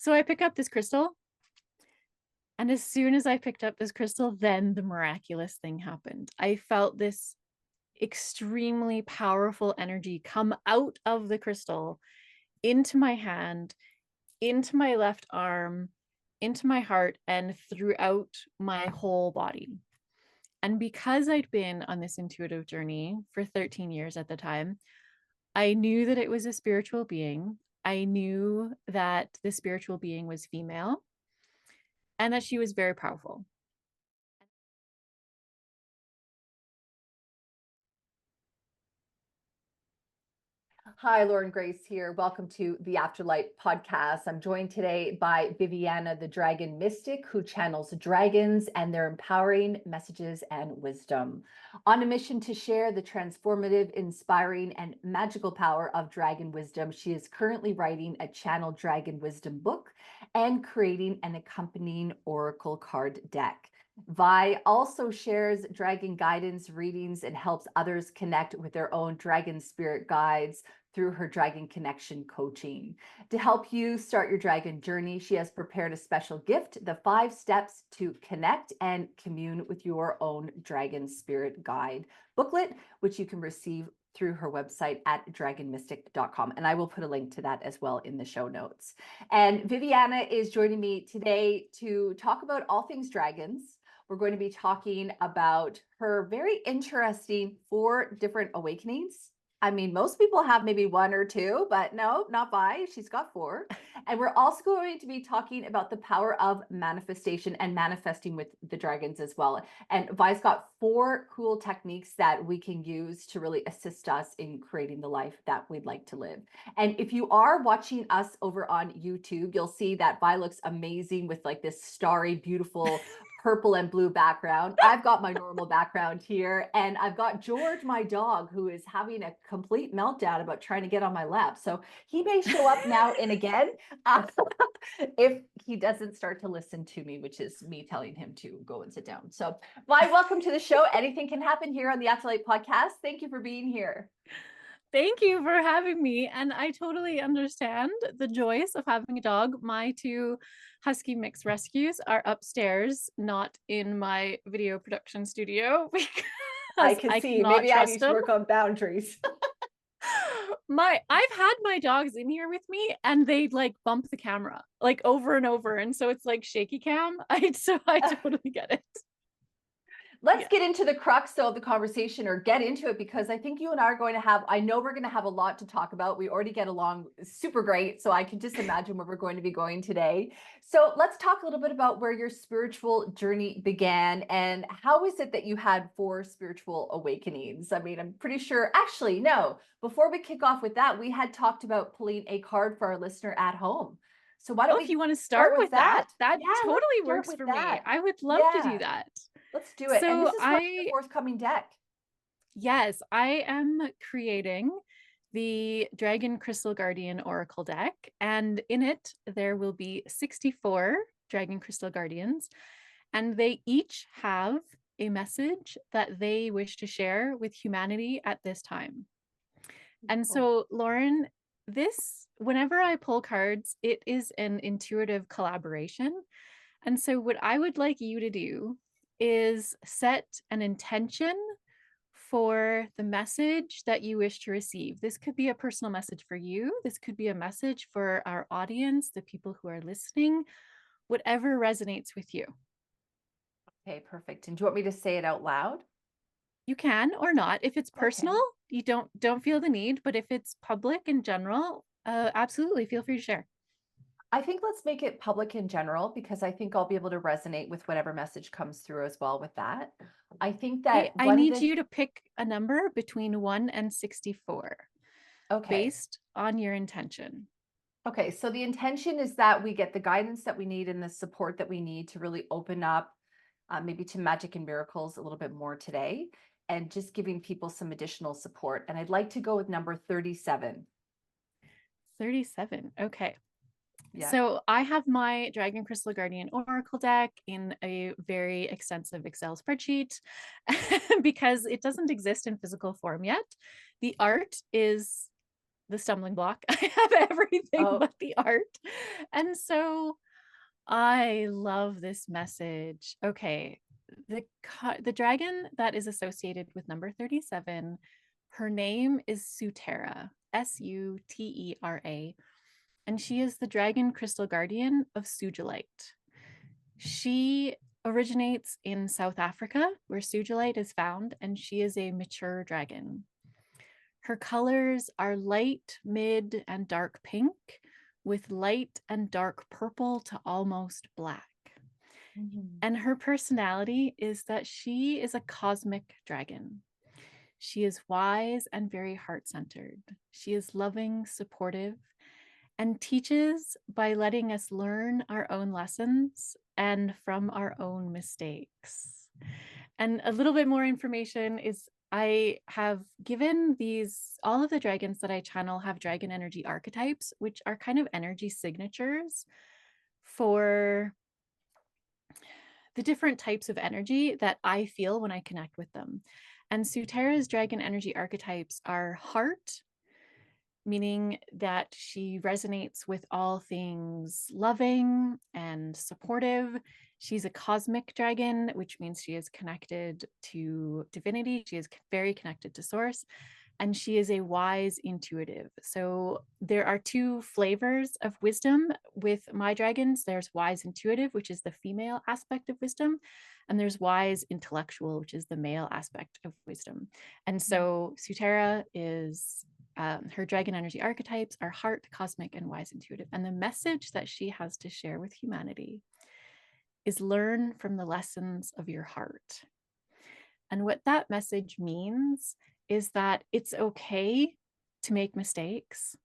So I pick up this crystal, and as soon as I picked up this crystal, then the miraculous thing happened. I felt this extremely powerful energy come out of the crystal into my hand, into my left arm, into my heart, and throughout my whole body. And because I'd been on this intuitive journey for 13 years at the time, I knew that it was a spiritual being. I knew that the spiritual being was female and that she was very powerful. Hi, Lauren Grace here. Welcome to the Afterlight Podcast. I'm joined today by Vivyana, the dragon mystic, who channels dragons and their empowering messages and wisdom. On a mission to share the transformative, inspiring, and magical power of dragon wisdom, she is currently writing a channel dragon wisdom book and creating an accompanying oracle card deck. Vi also shares dragon guidance readings and helps others connect with their own dragon spirit guides through her Dragon Connection coaching. To help you start your dragon journey, she has prepared a special gift, the 5 steps to connect and commune with your own dragon spirit guide booklet, which you can receive through her website at dragonmystic.com. And I will put a link to that as well in the show notes. And Vivyana is joining me today to talk about all things dragons. We're going to be talking about her very interesting 4 different awakenings. I mean, most people have maybe 1 or 2, but no, not Vi. She's got 4. And we're also going to be talking about the power of manifestation and manifesting with the dragons as well. And Vi's got 4 cool techniques that we can use to really assist us in creating the life that we'd like to live. And if you are watching us over on YouTube, you'll see that Vi looks amazing with like this starry, beautiful purple and blue background. I've got my normal background here, and I've got George, my dog, who is having a complete meltdown about trying to get on my lap. So he may show up now and again if he doesn't start to listen to me, which is me telling him to go and sit down. So, Vi, welcome to the show. Anything can happen here on the Afterlight Podcast. Thank you for being here. Thank you for having me. And I totally understand the joys of having a dog. My 2 husky mix rescues are upstairs, not in my video production studio because I can see. Maybe I need to work on boundaries. I've had my dogs in here with me and they like bump the camera like over and over. And so it's like shaky cam. I totally get it. Let's get into the crux though of the conversation, or get into it, because I think you and I are going to have, I know we're going to have a lot to talk about. We already get along super great. So I can just imagine where we're going to be going today. So let's talk a little bit about where your spiritual journey began, and how is it that you had 4 spiritual awakenings? I mean, I'm pretty sure, actually, no, before we kick off with that, we had talked about pulling a card for our listener at home. So why don't if you want to start with that totally works for me. I would love to do that. Let's do it. So and this is the forthcoming deck. Yes, I am creating the Dragon Crystal Guardian Oracle deck, and in it there will be 64 Dragon Crystal Guardians, and they each have a message that they wish to share with humanity at this time. And so, Lauren, whenever I pull cards, it is an intuitive collaboration. And so what I would like you to do is set an intention for the message that you wish to receive. This could be a personal message for you. This could be a message for our audience, the people who are listening, whatever resonates with you. Okay, perfect. And do you want me to say it out loud? You can or not. If it's personal, you don't feel the need, but if it's public in general, absolutely feel free to share. I think let's make it public in general, because I think I'll be able to resonate with whatever message comes through as well with that. I think that I need you to pick a number between 1 and 64. Okay. Based on your intention. Okay, so the intention is that we get the guidance that we need and the support that we need to really open up maybe to magic and miracles a little bit more today, and just giving people some additional support. And I'd like to go with number 37. 37. Okay. Yeah. So I have my Dragon Crystal Guardian Oracle deck in a very extensive Excel spreadsheet because it doesn't exist in physical form yet. The art is the stumbling block. I have everything Oh, but the art. And so I love this message. Okay, the dragon that is associated with number 37, her name is Sutera, Sutera, and she is the dragon crystal guardian of Sujilite. She originates in South Africa, where Sujilite is found, and she is a mature dragon. Her colors are light, mid, and dark pink, with light and dark purple to almost black. mhm. And her personality is that she is a cosmic dragon. She is wise and very heart centered. She is loving, supportive, and teaches by letting us learn our own lessons and from our own mistakes. And a little bit more information is I have given all of the dragons that I channel have dragon energy archetypes, which are kind of energy signatures for the different types of energy that I feel when I connect with them. And Sutera's dragon energy archetypes are heart, meaning that she resonates with all things loving and supportive. She's a cosmic dragon, which means she is connected to divinity. She is very connected to source. And she is a wise intuitive. So there are two flavors of wisdom with my dragons. There's wise intuitive, which is the female aspect of wisdom, and there's wise intellectual, which is the male aspect of wisdom. And so Sutera is her dragon energy archetypes are heart, cosmic, and wise intuitive. And the message that she has to share with humanity is learn from the lessons of your heart. And what that message means is that it's okay to make mistakes.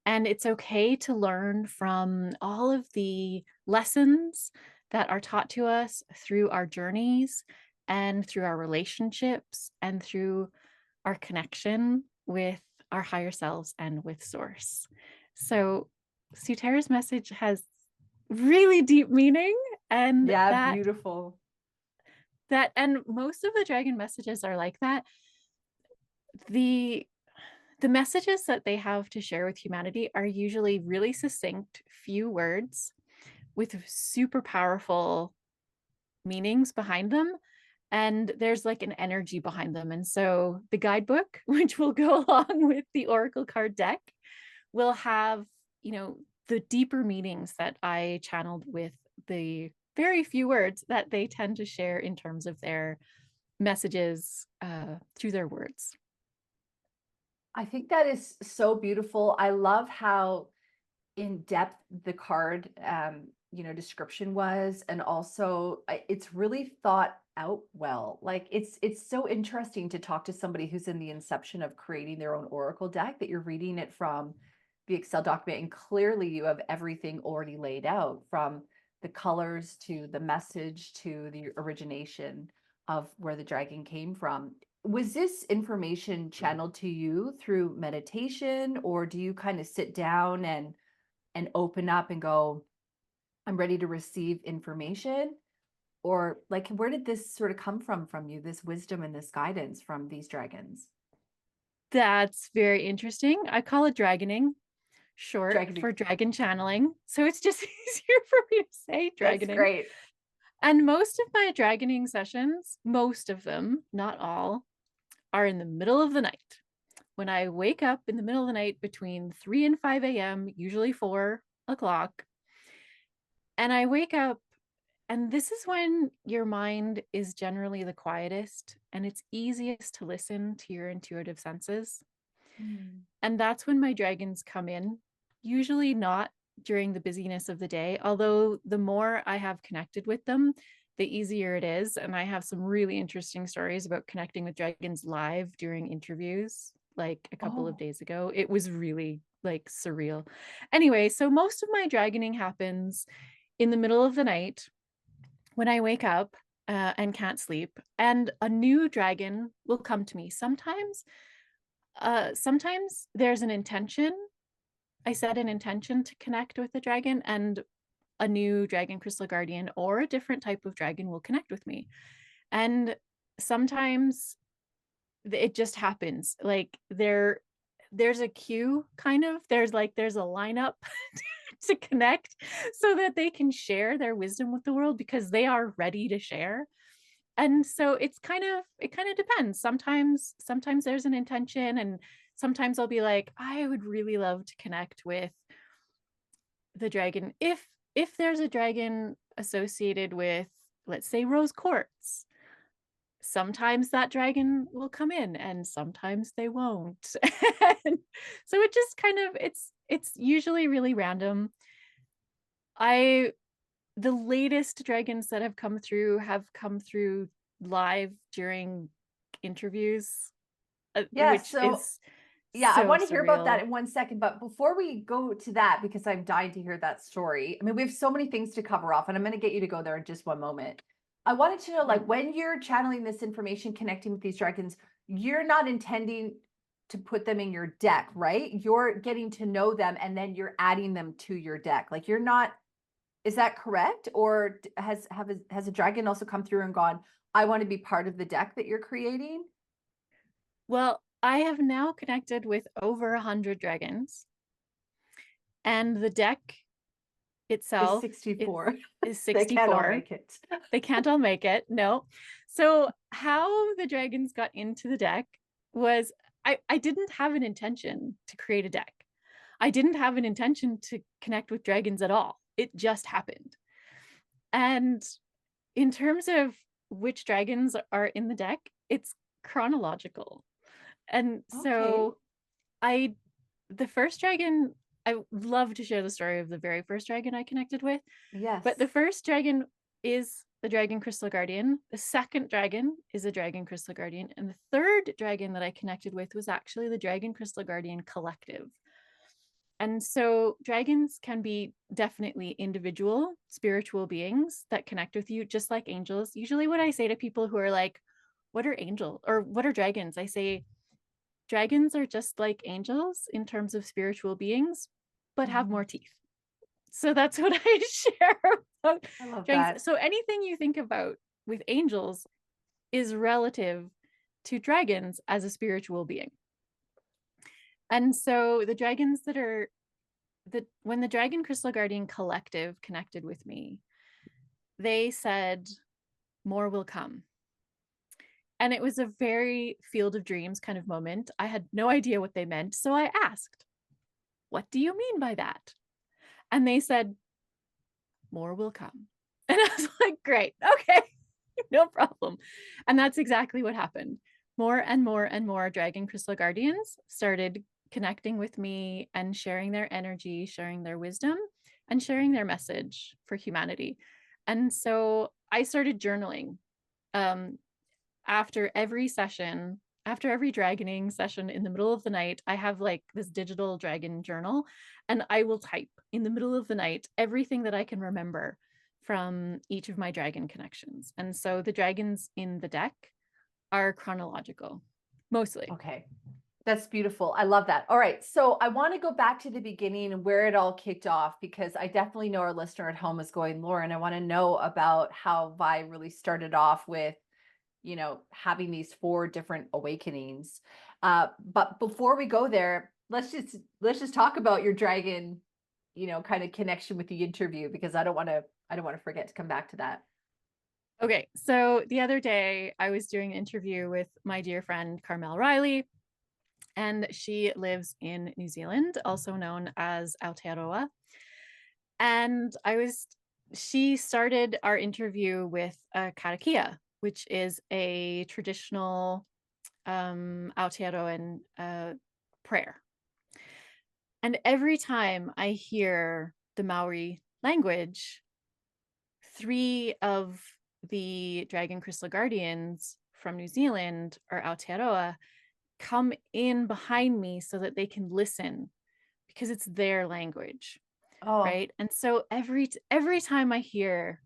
And it's okay to learn from all of the lessons that are taught to us through our journeys and through our relationships and through our connection with our higher selves and with source. So Sutera's message has really deep meaning, and Yeah, that beautiful. and most of the dragon messages are like that. The messages that they have to share with humanity are usually really succinct, few words with super powerful meanings behind them. And there's like an energy behind them. And so the guidebook, which will go along with the Oracle card deck, will have, the deeper meanings that I channeled with the very few words that they tend to share in terms of their messages through their words. I think that is so beautiful. I love how in depth the card description was, and also it's really thought out well. Like it's so interesting to talk to somebody who's in the inception of creating their own oracle deck, that you're reading it from the Excel document, and clearly you have everything already laid out, from the colors to the message to the origination of where the dragon came from. Was this information channeled to you through meditation, or do you kind of sit down and open up and go, I'm ready to receive information? Or like, where did this sort of come from you, this wisdom and this guidance from these dragons? That's very interesting. I call it dragoning, short Dragon, for dragon channeling. So it's just easier for me to say that's dragoning. great. And most of my dragoning sessions, most of them, not all, are in the middle of the night. When I wake up in the middle of the night between 3 and 5 a.m., usually 4 o'clock, and I wake up, and this is when your mind is generally the quietest and it's easiest to listen to your intuitive senses. Mm. And that's when my dragons come in, usually not during the busyness of the day, although the more I have connected with them, the easier it is. And I have some really interesting stories about connecting with dragons live during interviews, like a couple of Oh, days ago. It was really like surreal. Anyway, so most of my dragoning happens in the middle of the night when I wake up and can't sleep, and a new dragon will come to me. Sometimes there's an intention. I set an intention to connect with the dragon, and a new dragon crystal guardian or a different type of dragon will connect with me. And sometimes it just happens. Like there's a queue kind of. There's a lineup to connect so that they can share their wisdom with the world because they are ready to share. And so it kind of depends. Sometimes there's an intention, and sometimes I'll be like, I would really love to connect with the dragon. If there's a dragon associated with, let's say, rose quartz, sometimes that dragon will come in and sometimes they won't. And so it just kind of it's usually really random. I The latest dragons that have come through live during interviews, Yes. which So is yeah, I so want to hear about that surreal. in one second. But before we go to that, because I'm dying to hear that story, I mean, we have so many things to cover off, and I'm going to get you to go there in just one moment. I wanted to know, Mhm. like, when you're channeling this information, connecting with these dragons, you're not intending to put them in your deck, right? You're getting to know them and then you're adding them to your deck. Like, you're not, is that correct? Or has a dragon also come through and gone, I want to be part of the deck that you're creating? Well, I have now connected with over 100 dragons, and the deck Is itself it's 64. is They can't all 64. make it. They can't all make it. No. So how the dragons got into the deck was I didn't have an intention to create a deck. I didn't have an intention to connect with dragons at all. It just happened. And in terms of which dragons are in the deck, it's chronological. And Okay. so I the first dragon, I would love to share the story of the very first dragon I connected with. But the Yes. first dragon is the Dragon Crystal Guardian. The second dragon is a Dragon Crystal Guardian. And the third dragon that I connected with was actually the Dragon Crystal Guardian Collective. And so dragons can be definitely individual spiritual beings that connect with you, just like angels. Usually, when I say to people who are like, what are angels or what are dragons? I say, dragons are just like angels in terms of spiritual beings, but have Mhm. more teeth. So that's what I share about I love dragons. that. So anything you think about with angels is relative to dragons as a spiritual being. And so the dragons that are when the Dragon Crystal Guardian Collective connected with me, they said, more will come. And it was a very Field of Dreams kind of moment. I had no idea what they meant. So I asked, what do you mean by that? And they said, more will come. And I was like, great, okay, no problem. And that's exactly what happened. More and more and more Dragon Crystal Guardians started connecting with me and sharing their energy, sharing their wisdom, and sharing their message for humanity. And so I started journaling. Um, After every session, after every dragoning session in the middle of the night, I have like this digital dragon journal, and I will type in the middle of the night everything that I can remember from each of my dragon connections. And so the dragons in the deck are chronological, mostly. Okay. That's beautiful. I love that. All right. So I want to go back to the beginning and where it all kicked off, because I definitely know our listener at home is going, Lauren, I want to know about how Vi really started off with, having these 4 different awakenings. But before we go there, let's just talk about your dragon, kind of connection with the interview, because I don't want to forget to come back to that. Okay, so the other day I was doing an interview with my dear friend Carmel Riley, and she lives in New Zealand, also known as Aotearoa. And she started our interview with a karakia, which is a traditional Aotearoan prayer. And every time I hear the Maori language, 3 of the Dragon Crystal Guardians from New Zealand or Aotearoa come in behind me so that they can listen because it's their language, Oh, right? And so every time I hear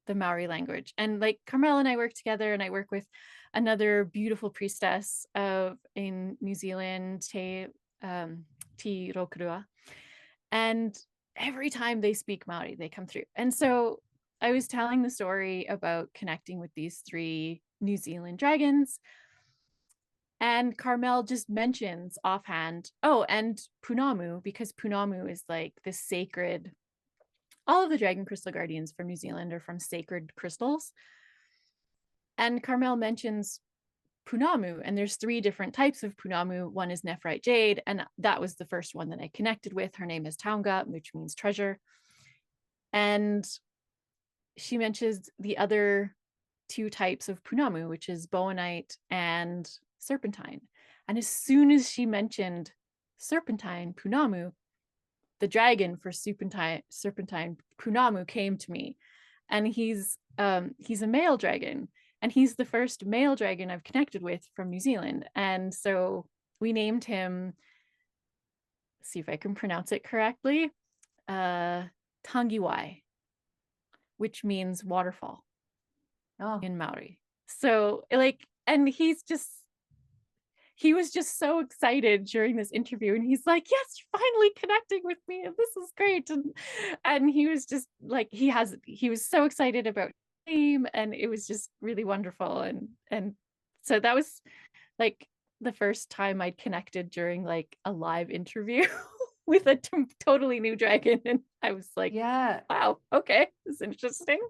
the Maori language, and like Carmel and I work together, and I work with another beautiful priestess of in New Zealand, Te Rokurua, and every time they speak Maori, they come through. And so I was telling the story about connecting with these 3 New Zealand dragons, And Carmel just mentions offhand, oh, and Punamu, because Punamu is like this sacred, all of the dragon crystal guardians from New Zealand are from sacred crystals. And Carmel mentions Punamu, and there's 3 different types of Punamu. One is nephrite jade, and that was the first one that I connected with. Her name is Taunga, which means treasure. And she mentions the other 2 types of Punamu, which is bowenite and serpentine. And as soon as she mentioned serpentine Punamu, the dragon for serpentine Punamu came to me. And he's a male dragon, and he's the first male dragon I've connected with from New Zealand. And so we named him, see if I can pronounce it correctly, Tangiwai, which means waterfall in Maori. So like, and he was just so excited during this interview, and he's like, yes, you're finally connecting with me, and this is great. And he was just like, he was so excited about the name, and it was just really wonderful. And so that was like the first time I'd connected during like a live interview with a totally new dragon, and I was like, Yeah. wow, okay, this is interesting.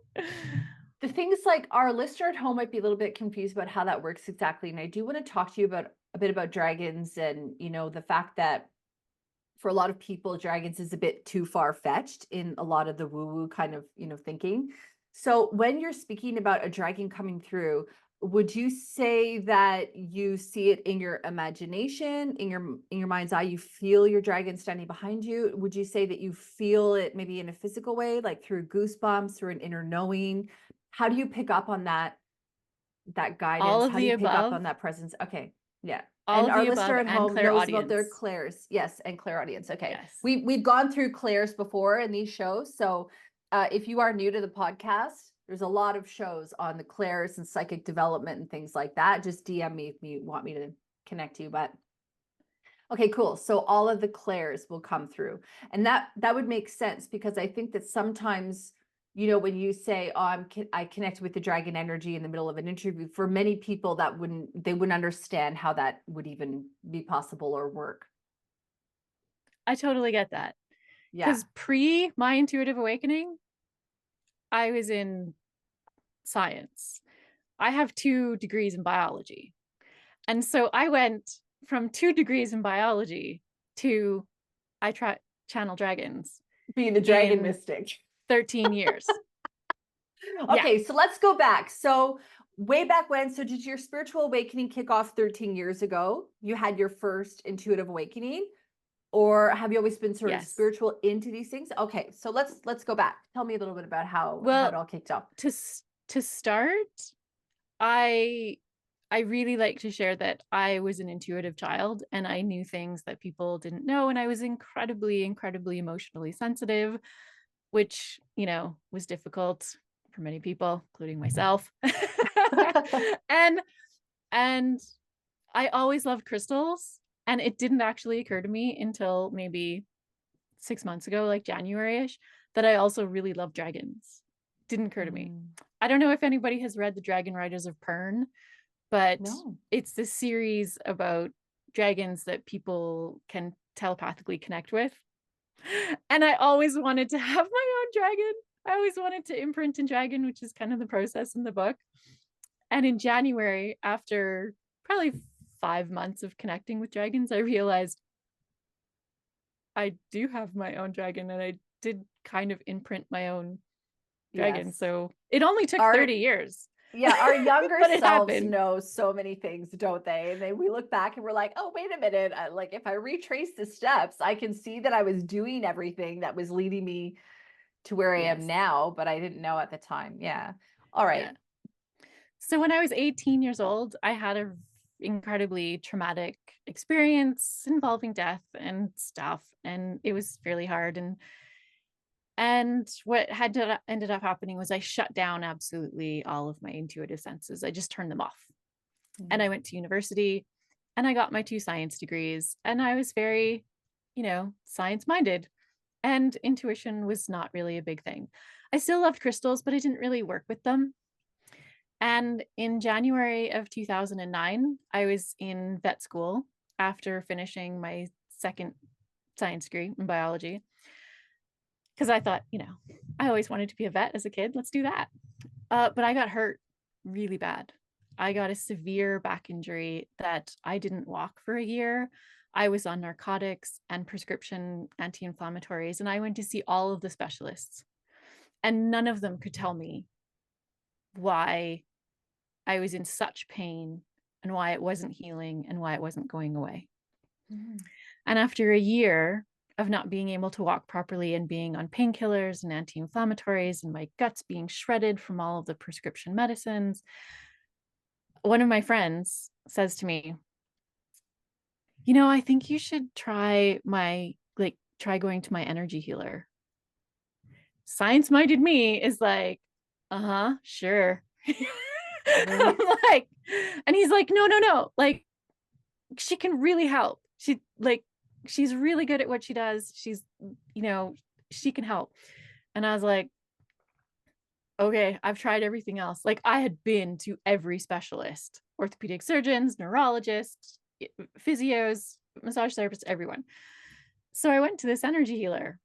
The things like our listener at home might be a little bit confused about how that works exactly. And I do want to talk to you about a bit about dragons, and, you know, the fact that for a lot of people, dragons is a bit too far-fetched in a lot of the woo-woo kind of, you know, thinking. So when you're speaking about a dragon coming through, would you say that you see it in your imagination, in your mind's eye, you feel your dragon standing behind you? Would you say that you feel it maybe in a physical way, like through goosebumps, through an inner knowing? How do you pick up on that All guidance? of How do the you pick up above, on that presence? Okay. Yeah. all And of our the listener above, at and home knows about their clairaudience. clairs. Yes, and clairaudience. Okay. Yes. We've gone through clairs before in these shows. So if you are new to the podcast, there's a lot of shows on the clairs and psychic development and things like that. Just DM me if you want me to connect you. But okay, cool. So all of the clairs will come through. And that would make sense, because I think that sometimes, you know, when you say, oh, I connect with the dragon energy in the middle of an interview, for many people they wouldn't understand how that would even be possible or work. I totally get that. Yeah. Because pre my intuitive awakening, I was in science. I have 2 degrees in biology. And so I went from 2 degrees in biology to I try channel dragons Being the dragon in mystic. 13 years. Okay, so let's go back. So way back when, so did your spiritual awakening kick off 13 years ago? You had your first intuitive awakening? Or have you always been sort of Yes. spiritual into these things? Okay, so let's go back. Tell me a little bit about how it all kicked off. To start, I really like to share that I was an intuitive child, and I knew things that people didn't know, and I was incredibly emotionally sensitive, which, you know, was difficult for many people, including myself. and and I always loved crystals, and it didn't actually occur to me until maybe 6 months ago, like January-ish, that I also really love dragons. Didn't occur to me. I don't know if anybody has read The Dragon Riders of Pern, but No. it's this series about dragons that people can telepathically connect with. And I always wanted to have my own dragon. I always wanted to imprint in dragon, which is kind of the process in the book. And in January, after probably 5 months of connecting with dragons, I realized I do have my own dragon, and I did kind of imprint my own dragon. Yes. So it only took 30 years. Yeah, our younger But it selves happened. know so many things, don't they? And then we look back and we're like, oh, wait a minute. Like, if I retrace the steps, I can see that I was doing everything that was leading me to where I am now, but I didn't know at the time. Yeah. All right. Yeah. So when I was 18 years old, I had an incredibly traumatic experience involving death and stuff, and it was fairly hard. And what ended up happening was I shut down absolutely all of my intuitive senses. I just turned them off. And I went to university, and I got my 2 science degrees, and I was very, you know, science minded, and intuition was not really a big thing. I still loved crystals, but I didn't really work with them. And in January of 2009, I was in vet school after finishing my second science degree in biology. Because I thought, I always wanted to be a vet as a kid. Let's do that. But I got hurt really bad. I got a severe back injury that I didn't walk for a year. I was on narcotics and prescription anti-inflammatories, and I went to see all of the specialists, and none of them could tell me why I was in such pain and why it wasn't healing and why it wasn't going away. Mm-hmm. And after a year of not being able to walk properly and being on painkillers and anti-inflammatories and my guts being shredded from all of the prescription medicines, one of my friends says to me, I think you should try going to my energy healer. Science-minded me is like, sure. I'm like, and he's like, no, like, she can really help. She's really good at what she does. She's, she can help. And I was like, okay, I've tried everything else. Like, I had been to every specialist, orthopedic surgeons, neurologists, physios, massage therapists, everyone. So I went to this energy healer.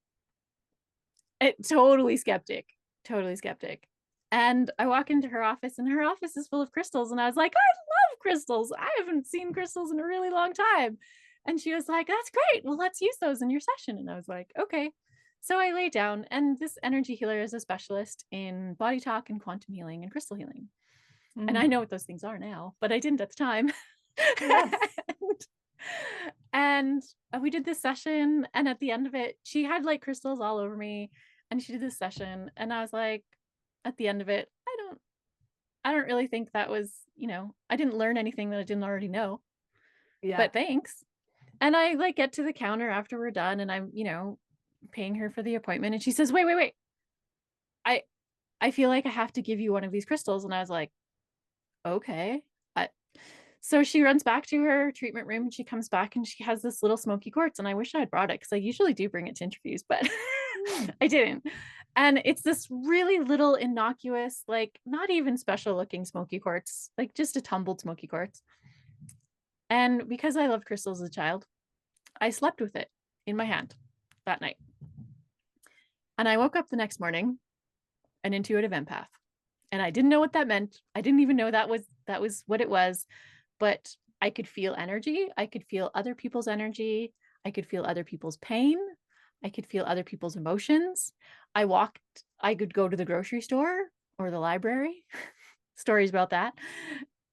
Totally skeptic. And I walk into her office, and her office is full of crystals. And I was like, I love crystals. I haven't seen crystals in a really long time. And she was like, that's great. Well, let's use those in your session. And I was like, okay. So I lay down, and this energy healer is a specialist in body talk and quantum healing and crystal healing. Mm. And I know what those things are now, but I didn't at the time. Yes. and we did this session, and at the end of it, she had like crystals all over me, and she did this session, and I was like, at the end of it, I don't really think that was, I didn't learn anything that I didn't already know. Yeah. But thanks. And I like get to the counter after we're done, and I'm, paying her for the appointment, and she says, wait. I feel like I have to give you one of these crystals. And I was like, okay. So she runs back to her treatment room, and she comes back, and she has this little smoky quartz. And I wish I had brought it, because I usually do bring it to interviews, but I didn't. And it's this really little innocuous, like not even special looking smoky quartz, like just a tumbled smoky quartz. And because I loved crystals as a child, I slept with it in my hand that night. And I woke up the next morning an intuitive empath. And I didn't know what that meant. I didn't even know that was what it was. But I could feel energy. I could feel other people's energy. I could feel other people's pain. I could feel other people's emotions. I could go to the grocery store or the library, stories about that.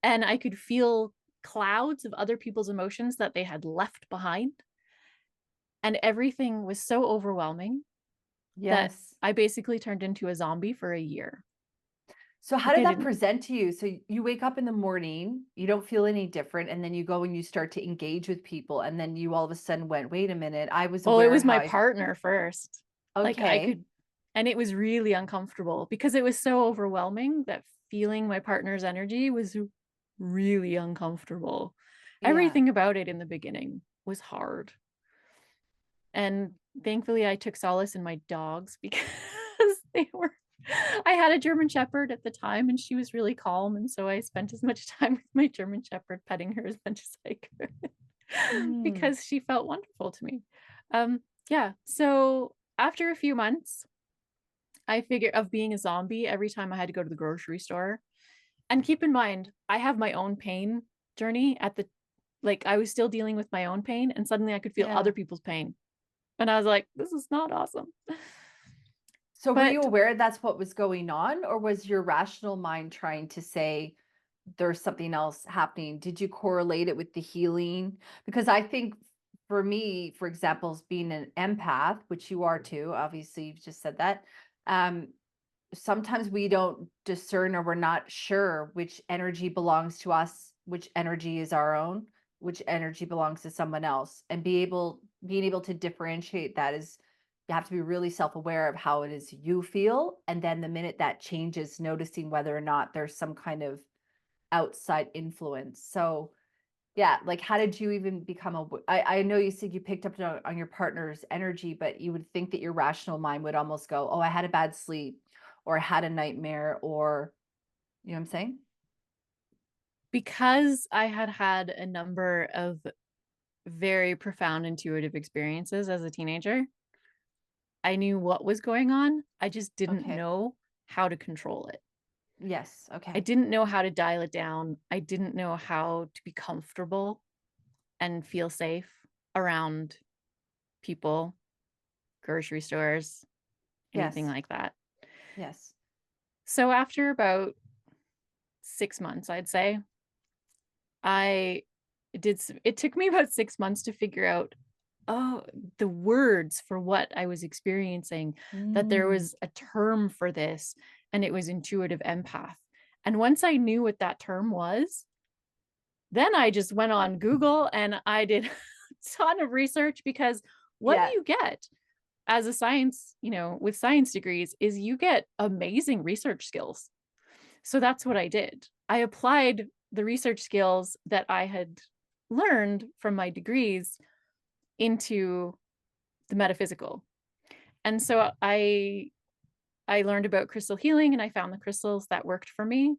And I could feel clouds of other people's emotions that they had left behind. And everything was so overwhelming that I basically turned into a zombie for a year. So how did that present to you? So you wake up in the morning, you don't feel any different, and then you go and you start to engage with people, and then you all of a sudden went, wait a minute, I was aware. Well, it was my partner first. Okay. Like I could, and it was really uncomfortable because it was so overwhelming that feeling my partner's energy was really uncomfortable. Yeah. Everything about it in the beginning was hard. And thankfully I took solace in my dogs, because I had a German Shepherd at the time, and she was really calm. And so I spent as much time with my German Shepherd, petting her as much as I could, because she felt wonderful to me. Yeah. So after a few months, I figured of being a zombie every time I had to go to the grocery store. And keep in mind, I have my own pain journey I was still dealing with my own pain, and suddenly I could feel other people's pain. And I was like, this is not awesome. So were you aware that's what was going on, or was your rational mind trying to say there's something else happening? Did you correlate it with the healing? Because I think for me, for example, being an empath, which you are too, obviously you've just said that, sometimes we don't discern, or we're not sure which energy belongs to us, which energy is our own, which energy belongs to someone else. And being able to differentiate that is, you have to be really self-aware of how it is you feel. And then the minute that changes, noticing whether or not there's some kind of outside influence. So yeah, like how did you even become I know you said you picked up on your partner's energy, but you would think that your rational mind would almost go, oh, I had a bad sleep, or I had a nightmare, or, you know what I'm saying? because I had had a number of very profound intuitive experiences as a teenager, I knew what was going on. I just didn't Okay. know how to control it. Yes. I Okay. didn't know how to dial it down. I didn't know how to be comfortable and feel safe around people, grocery stores, anything Yes. like that. Yes. So after about 6 months, I'd say, I it took me about 6 months to figure out, oh, the words for what I was experiencing, that there Mm. was a term for this, and it was intuitive empath. And once I knew what that term was, then I just went on Google and I did a ton of research, because what Yeah. you get as a science, with science degrees, is you get amazing research skills. So that's what I did. I applied the research skills that I had learned from my degrees into the metaphysical. And so I learned about crystal healing, and I found the crystals that worked for me,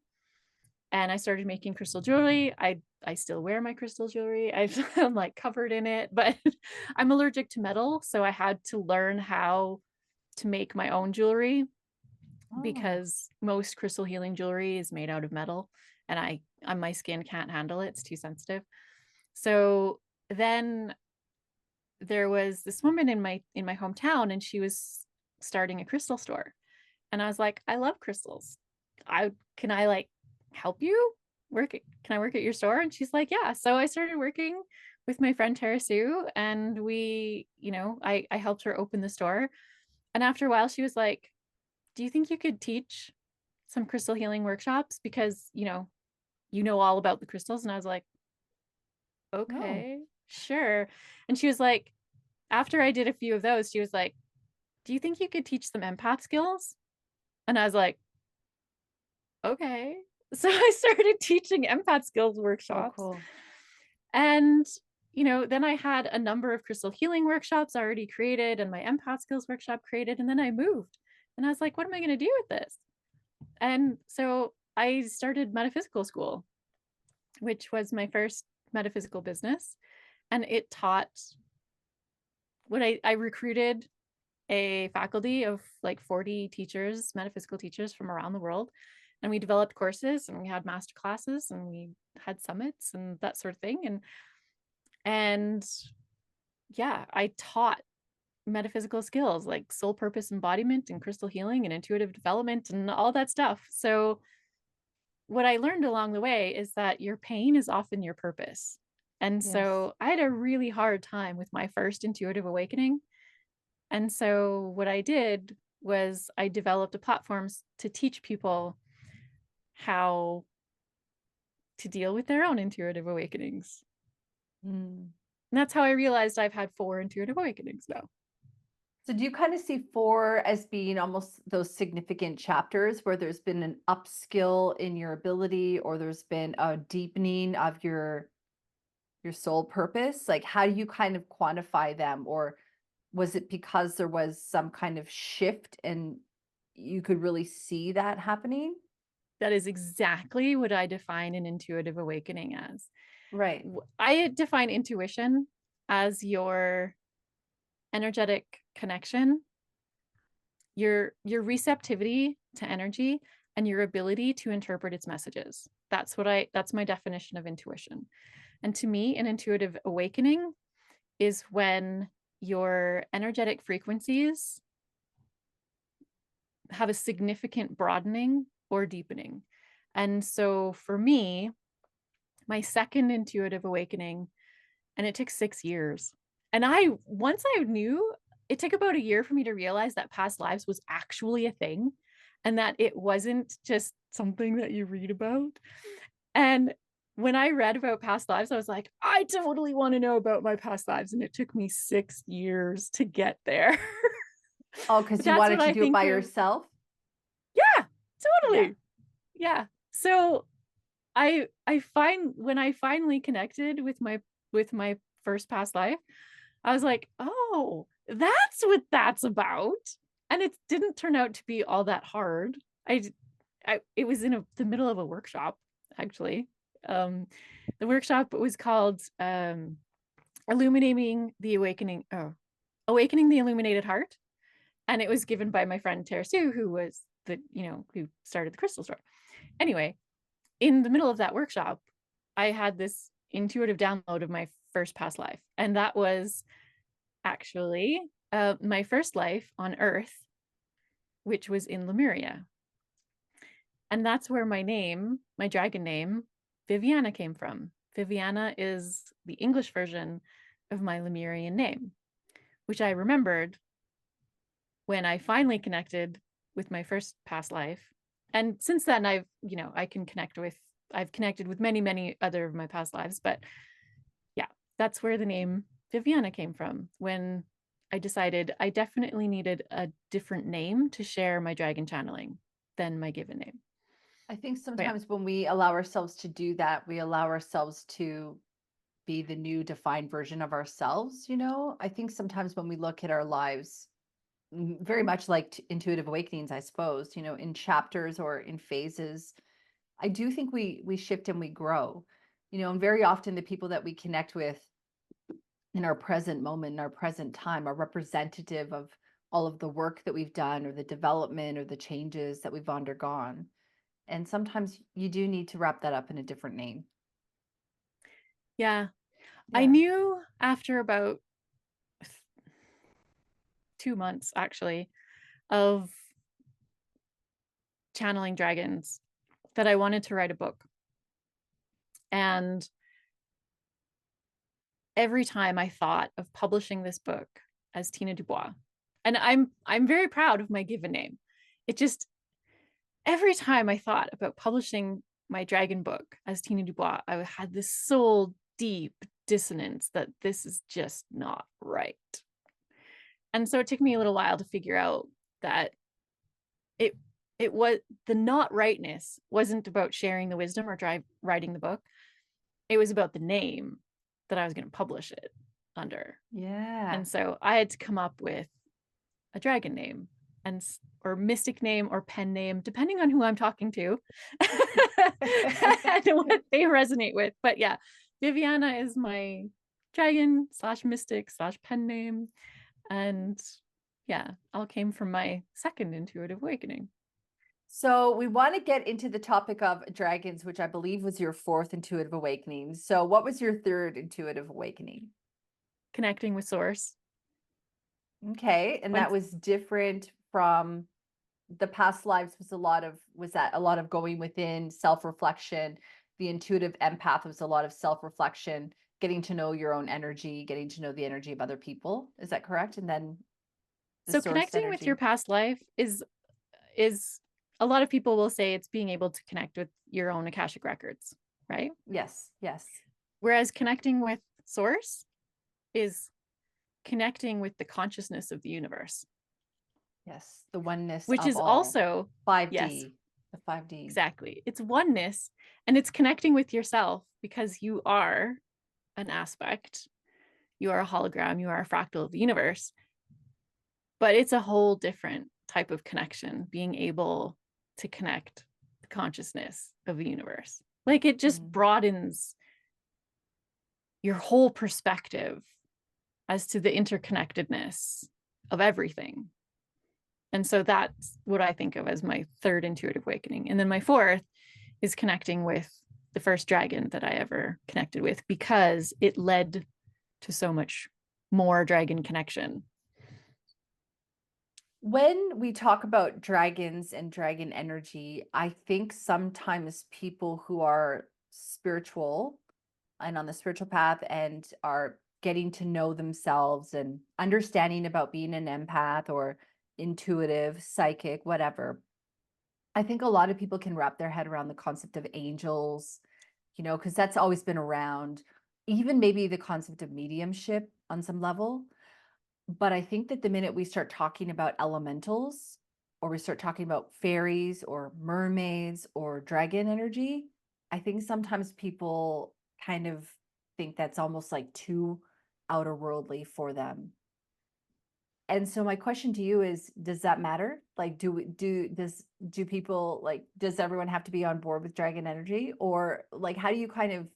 and I started making crystal jewelry. I still wear my crystal jewelry. I'm like covered in it, but I'm allergic to metal, so I had to learn how to make my own jewelry, Oh, because most crystal healing jewelry is made out of metal, and my skin can't handle it. It's too sensitive. So then there was this woman in my hometown, and she was starting a crystal store. And I was like, I love crystals. I can I like help you can I work at your store? And she's like, yeah. So I started working with my friend Tara Sue, and I helped her open the store. And after a while she was like, do you think you could teach some crystal healing workshops, because you know all about the crystals? And I was like, no. okay, sure. And she was like, after I did a few of those, she was like, do you think you could teach some empath skills? And I was like, okay. So I started teaching empath skills So workshops. cool. And, then I had a number of crystal healing workshops already created, and my empath skills workshop created. And then I moved, and I was like, what am I going to do with this? And so I started metaphysical school, which was my first metaphysical business. And it taught what I recruited a faculty of like 40 teachers, metaphysical teachers from around the world. And we developed courses, and we had master classes, and we had summits and that sort of thing. And yeah, I taught metaphysical skills like soul purpose embodiment and crystal healing and intuitive development and all that stuff. So what I learned along the way is that your pain is often your purpose. And Yes. so I had a really hard time with my first intuitive awakening. And so what I did was I developed a platform to teach people how to deal with their own intuitive awakenings. Mm. And that's how I realized I've had 4 intuitive awakenings now. So do you kind of see four as being almost those significant chapters where there's been an upskill in your ability, or there's been a deepening of your soul purpose? Like, how do you kind of quantify them? Or was it because there was some kind of shift and you could really see that happening? That is exactly what I define an intuitive awakening as. Right. I define intuition as your energetic connection, your receptivity to energy, and your ability to interpret its messages. That's my definition of intuition. And to me, an intuitive awakening is when your energetic frequencies have a significant broadening or deepening. And so for me, my second intuitive awakening, and it took 6 years. And once I knew, it took about a year for me to realize that past lives was actually a thing, and that it wasn't just something that you read about. And when I read about past lives, I was like, I totally want to know about my past lives. And it took me 6 years to get there. Oh, But because you that's wanted what to I do it think by of. yourself? Yeah, Yeah. totally. Yeah. So I find when I finally connected with my first past life, I was like, oh, that's what that's about. And it didn't turn out to be all that hard. I it was in the middle of a workshop, actually. The workshop was called Illuminating the Awakening the Illuminated Heart. And it was given by my friend Tara Sue, who was who started the crystal store. Anyway, in the middle of that workshop, I had this intuitive download of my first past life. And that was actually my first life on Earth, which was in Lemuria. And that's where my name, my dragon name, Vivyana, came from. Vivyana is the English version of my Lemurian name, which I remembered when I finally connected with my first past life. And since then, I've connected with many, many other of my past lives. But yeah, that's where the name Vivyana came from, when I decided I definitely needed a different name to share my dragon channeling than my given name. I think sometimes when we allow ourselves to do that, we allow ourselves to be the new defined version of ourselves. I think sometimes when we look at our lives, very much like intuitive awakenings, I suppose, in chapters or in phases, I do think we shift and we grow, and very often the people that we connect with in our present moment, in our present time, are representative of all of the work that we've done or the development or the changes that we've undergone. And sometimes you do need to wrap that up in a different name. Yeah. I knew after about 2 months, actually, of channeling dragons that I wanted to write a book. And every time I thought of publishing this book as Tina Dubois, and I'm very proud of my given name. It just, every time I thought about publishing my dragon book as Tina Dubois, I had this soul deep dissonance that this is just not right. And so it took me a little while to figure out that it was, the not rightness wasn't about sharing the wisdom or writing the book. It was about the name that I was going to publish it under. Yeah. And so I had to come up with a dragon name or mystic name or pen name, depending on who I'm talking to and what they resonate with. But yeah, Vivyana is my dragon / mystic / pen name. And yeah, all came from my second intuitive awakening. So we want to get into the topic of dragons, which I believe was your fourth intuitive awakening. So what was your third intuitive awakening? Connecting with source. Okay. And that was different from the past lives. Was that a lot of going within, self-reflection? The intuitive empath was a lot of self-reflection, getting to know your own energy, getting to know the energy of other people. Is that correct? And then so connecting with your past life is a lot of people will say it's being able to connect with your own Akashic records, right? Yes. Whereas connecting with source is connecting with the consciousness of the universe. Yes, the oneness, which is all. Also 5D. Yes, the 5D. Exactly. It's oneness, and it's connecting with yourself because you are an aspect. You are a hologram, you are a fractal of the universe. But it's a whole different type of connection, being able to connect the consciousness of the universe. Like, it just broadens your whole perspective as to the interconnectedness of everything. And so that's what I think of as my third intuitive awakening. And then my fourth is connecting with the first dragon that I ever connected with, because it led to so much more dragon connection. When we talk about dragons and dragon energy, I think sometimes people who are spiritual and on the spiritual path and are getting to know themselves and understanding about being an empath or intuitive, psychic, whatever. I think a lot of people can wrap their head around the concept of angels, because that's always been around, even maybe the concept of mediumship on some level. But I think that the minute we start talking about elementals, or we start talking about fairies or mermaids or dragon energy, I think sometimes people kind of think that's almost like too outer worldly for them. And so my question to you is, does that matter? Like, do people, like, does everyone have to be on board with dragon energy? Or like, how do you kind of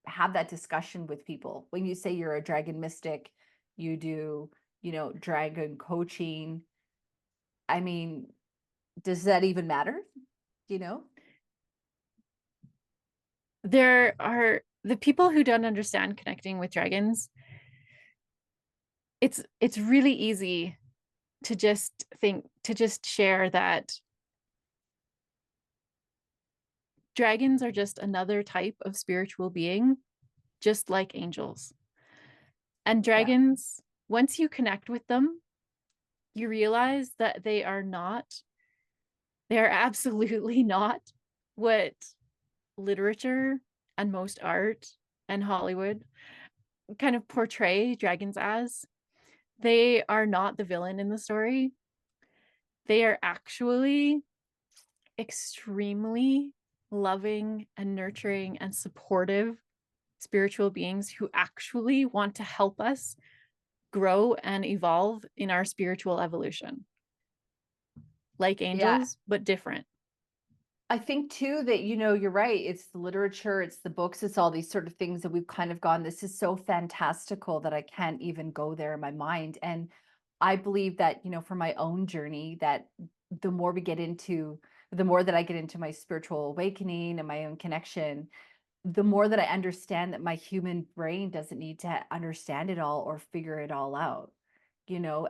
have that discussion with people when you say you're a dragon mystic, you do, dragon coaching? I mean, does that even matter? Do you know? There are the people who don't understand connecting with dragons. It's really easy to just share that dragons are just another type of spiritual being, just like angels. And Yeah. dragons, once you connect with them, you realize that they are absolutely not what literature and most art and Hollywood kind of portray dragons as. They are not the villain in the story. They are actually extremely loving and nurturing and supportive spiritual beings who actually want to help us grow and evolve in our spiritual evolution, like Yeah. angels, but different. I think too that, you're right. It's the literature, it's the books, it's all these sort of things that we've kind of gone, this is so fantastical that I can't even go there in my mind. And I believe that, for my own journey, that the more we get into, the more that I get into my spiritual awakening and my own connection, the more that I understand that my human brain doesn't need to understand it all or figure it all out.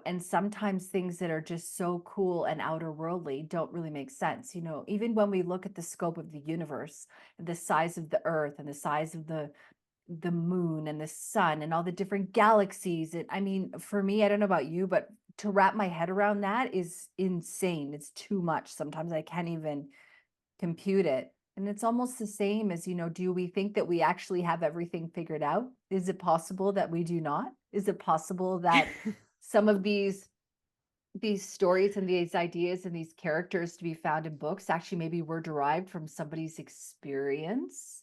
And sometimes things that are just so cool and outer worldly don't really make sense. Even when we look at the scope of the universe, the size of the earth and the size of the moon and the sun and all the different galaxies. And I mean, for me, I don't know about you, but to wrap my head around that is insane. It's too much. Sometimes I can't even compute it. And it's almost the same as, do we think that we actually have everything figured out? Is it possible that we do not? Is it possible that some of these stories and these ideas and these characters to be found in books actually maybe were derived from somebody's experience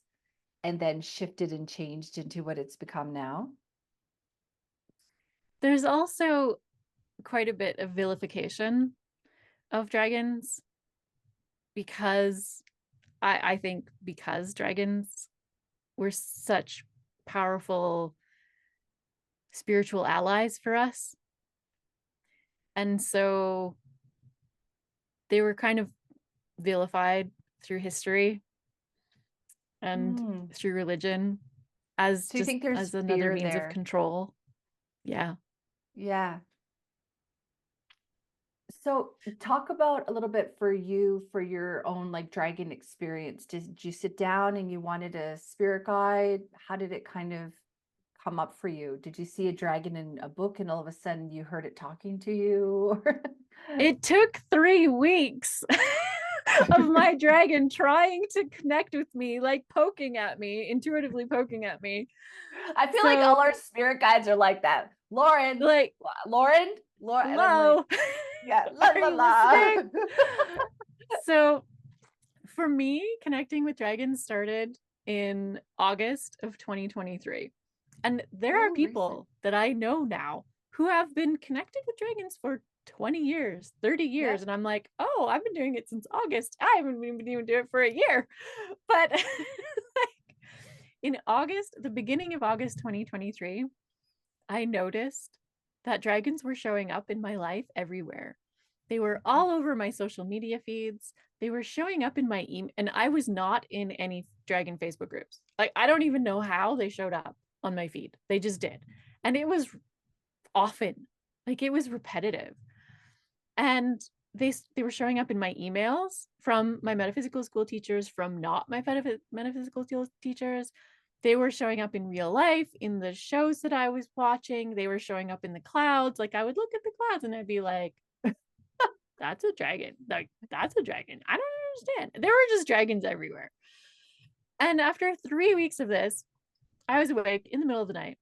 and then shifted and changed into what it's become now? There's also quite a bit of vilification of dragons because I think because dragons were such powerful spiritual allies for us. And so they were kind of vilified through history and through religion as So you just think there's as another fear means of there? control. Yeah. Yeah. So talk about a little bit for you, for your own like dragon experience. Did you sit down and you wanted a spirit guide? How did it kind of come up for you? Did you see a dragon in a book and all of a sudden you heard it talking to you? It took 3 weeks of my dragon trying to connect with me, like poking at me, intuitively poking at me. I feel like all So, our spirit guides are like that. Lauren, like, Lauren, Lauren, and I'm like, hello, yeah, la are la you la. listening? So, for me, connecting with dragons started in August of 2023. And there are Oh, recent. people that I know now who have been connected with dragons for 20 years, 30 years. Yep. And I'm like, oh, I've been doing it since August. I haven't been even doing it for a year. But like in August, the beginning of August 2023, I noticed that dragons were showing up in my life everywhere. They were all over my social media feeds. They were showing up in my email, and I was not in any dragon Facebook groups. Like, I don't even know how they showed up on my feed. They just did. And it was often, like, it was repetitive. And they were showing up in my emails from my metaphysical school teachers, from not my metaphysical teachers. They were showing up in real life, in the shows that I was watching. They were showing up in the clouds. Like, I would look at the clouds and I'd be like, that's a dragon. Like, that's a dragon. I don't understand. There were just dragons everywhere. And after 3 weeks of this, I was awake in the middle of the night.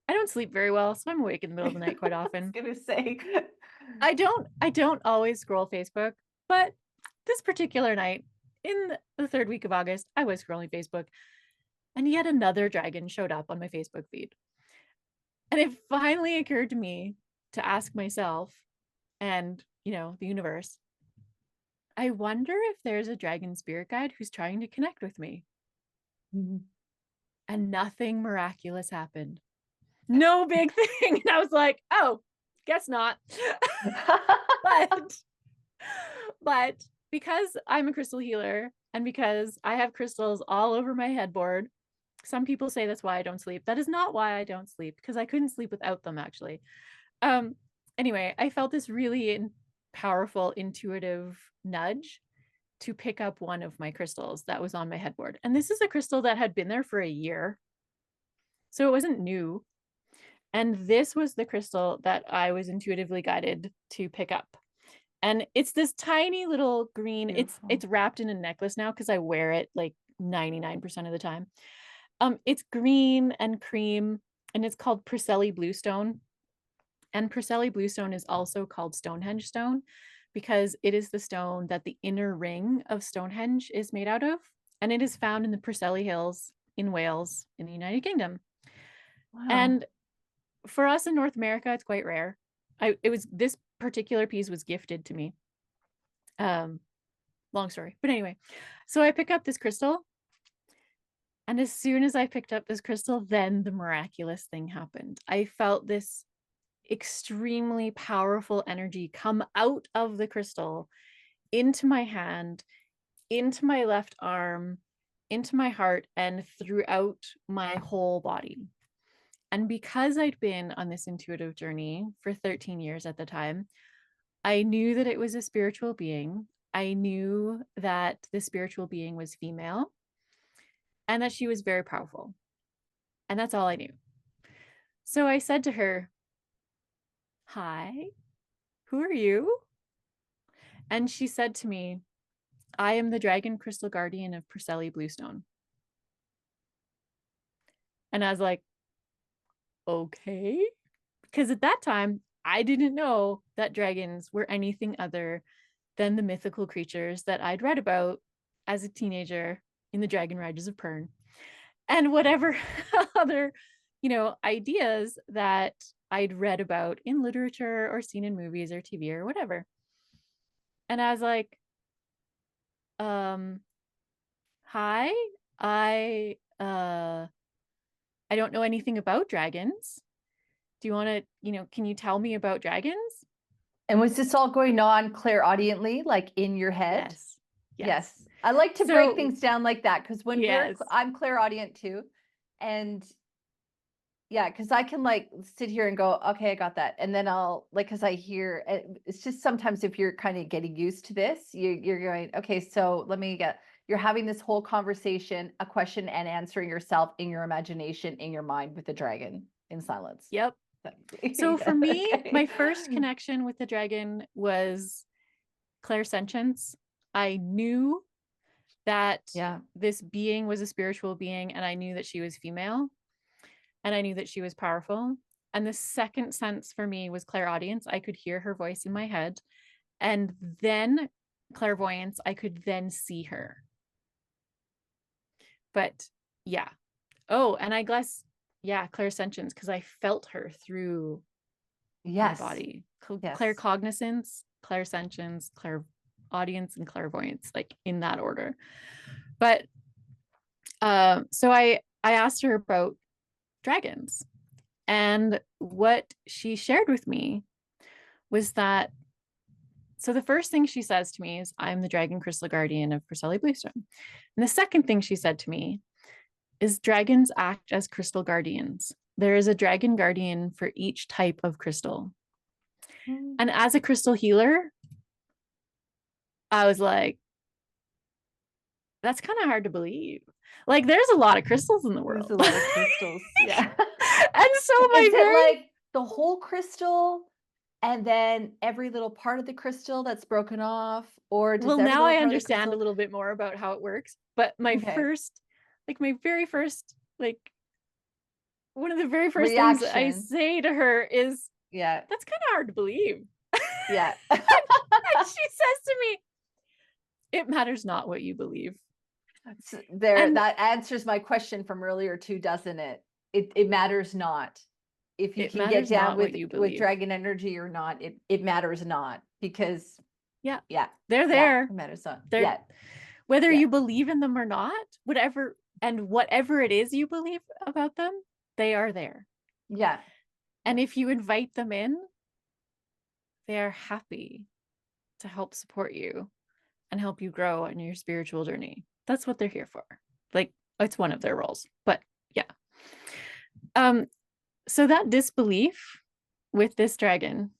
I don't sleep very well, so I'm awake in the middle of the night quite I was often. gonna say. I don't always scroll Facebook, but this particular night in the 3rd week of August, I was scrolling Facebook and yet another dragon showed up on my Facebook feed. And it finally occurred to me to ask myself and, the universe, I wonder if there's a dragon spirit guide who's trying to connect with me. Mhm. And nothing miraculous happened. No big thing. And I was like, oh, guess not. but because I'm a crystal healer and because I have crystals all over my headboard, some people say that's why I don't sleep. That is not why I don't sleep, because I couldn't sleep without them, actually. Anyway, I felt this really powerful intuitive nudge to pick up one of my crystals that was on my headboard. And this is a crystal that had been there for a year. So it wasn't new. And this was the crystal that I was intuitively guided to pick up. And it's this tiny little green, it's wrapped in a necklace now because I wear it like 99% of the time. It's green and cream, and it's called Preseli Bluestone. And Preseli Bluestone is also called Stonehenge stone because it is the stone that the inner ring of Stonehenge is made out of. And it is found in the Preseli Hills in Wales in the United Kingdom. Wow. And for us in North America, it's quite rare. This particular piece was gifted to me. Long story. But anyway, so I pick up this crystal. And as soon as I picked up this crystal, then the miraculous thing happened. I felt this extremely powerful energy come out of the crystal into my hand, into my left arm, into my heart, and throughout my whole body. And because I'd been on this intuitive journey for 13 years at the time, I knew that it was a spiritual being. I knew that the spiritual being was female and that she was very powerful. And that's all I knew. So I said to her, "Hi, who are you?" And she said to me, "I am the dragon crystal guardian of Preseli Bluestone." And I was like, okay. Because at that time, I didn't know that dragons were anything other than the mythical creatures that I'd read about as a teenager in the Dragon Riders of Pern. And whatever other, ideas that I'd read about in literature or seen in movies or TV or whatever. And I was like, hi, I don't know anything about dragons. Do you want to, can you tell me about dragons? And was this all going on clairaudiently, like in your head? Yes. I like to break things down like that because when I'm clairaudient too. And yeah, because I can like sit here and go, okay, I got that. And then I'll like, because I hear it's just sometimes if you're kind of getting used to this, you're going, okay, so you're having this whole conversation, a question and answering yourself in your imagination, in your mind with the dragon in silence. Yep. So for me, my first connection with the dragon was clairsentience. I knew that this being was a spiritual being, and I knew that she was female, and I knew that she was powerful. And the second sense for me was clairaudience. I could hear her voice in my head. And then clairvoyance, I could then see her. But yeah. Oh, and I guess, clairsentience, because I felt her through my body. Claircognizance, clairsentience, clairaudience, and clairvoyance, like in that order. But so I asked her about dragons, and what she shared with me was that, so the first thing she says to me is, "I'm the dragon crystal guardian of Preseli Bluestone." And the second thing she said to me is, dragons act as crystal guardians. There is a dragon guardian for each type of crystal. And as a crystal healer, I was like, that's kind of hard to believe. Like, there's a lot of crystals in the world. There's a lot of crystals. Yeah. And so is it like the whole crystal and then every little part of the crystal that's broken off? Or does now I understand a little bit more about how it works. But my very first, one of the very first things I say to her is, that's kind of hard to believe. Yeah. And she says to me, "It matters not what you believe." That answers my question from earlier too, doesn't it? It matters not. if you It can get matters down not what you with believe. dragon energy or not, it matters not, because Yeah. yeah, They're there. it matters not. They're Yeah. whether Yeah. you believe in them or not, whatever it is you believe about them, they are there. Yeah. And if you invite them in, they are happy to help support you and help you grow on your spiritual journey. That's what they're here for. Like, it's one of their roles. But yeah. So that disbelief with this dragon,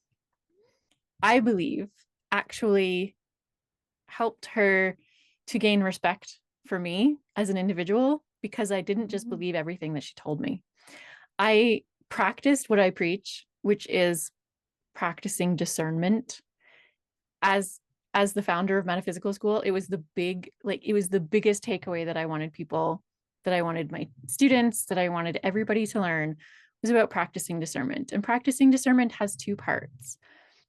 I believe, actually helped her to gain respect for me as an individual, because I didn't just believe everything that she told me. I practiced what I preach, which is practicing discernment. As the founder of Metaphysical School, it was the biggest takeaway that I wanted my students, that I wanted everybody to learn, was about practicing discernment. And practicing discernment has two parts.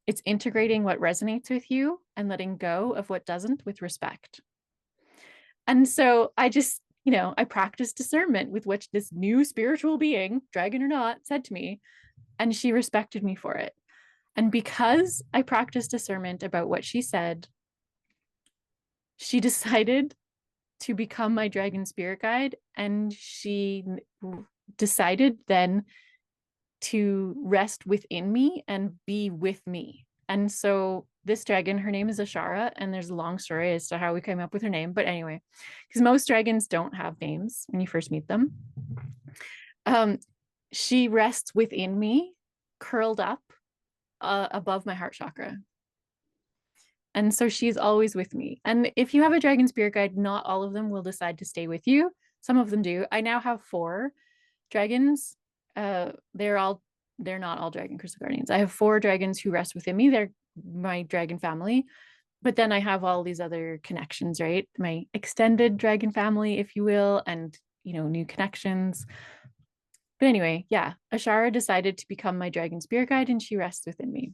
It's integrating what resonates with you and letting go of what doesn't, with respect. And so I just, I practiced discernment with which this new spiritual being, dragon or not, said to me, and she respected me for it. And because I practiced discernment about what she said, she decided to become my dragon spirit guide. And she decided then to rest within me and be with me. And so this dragon, her name is Ashara, and there's a long story as to how we came up with her name. But anyway, because most dragons don't have names when you first meet them. She rests within me, curled up above my heart chakra. And so she's always with me. And if you have a dragon spirit guide, not all of them will decide to stay with you. Some of them do. I now have 4 dragons. They're not all dragon crystal guardians. I have 4 dragons who rest within me. They're my dragon family. But then I have all these other connections, right? My extended dragon family, if you will, and new connections. But anyway, yeah, Ashara decided to become my dragon spirit guide, and she rests within me.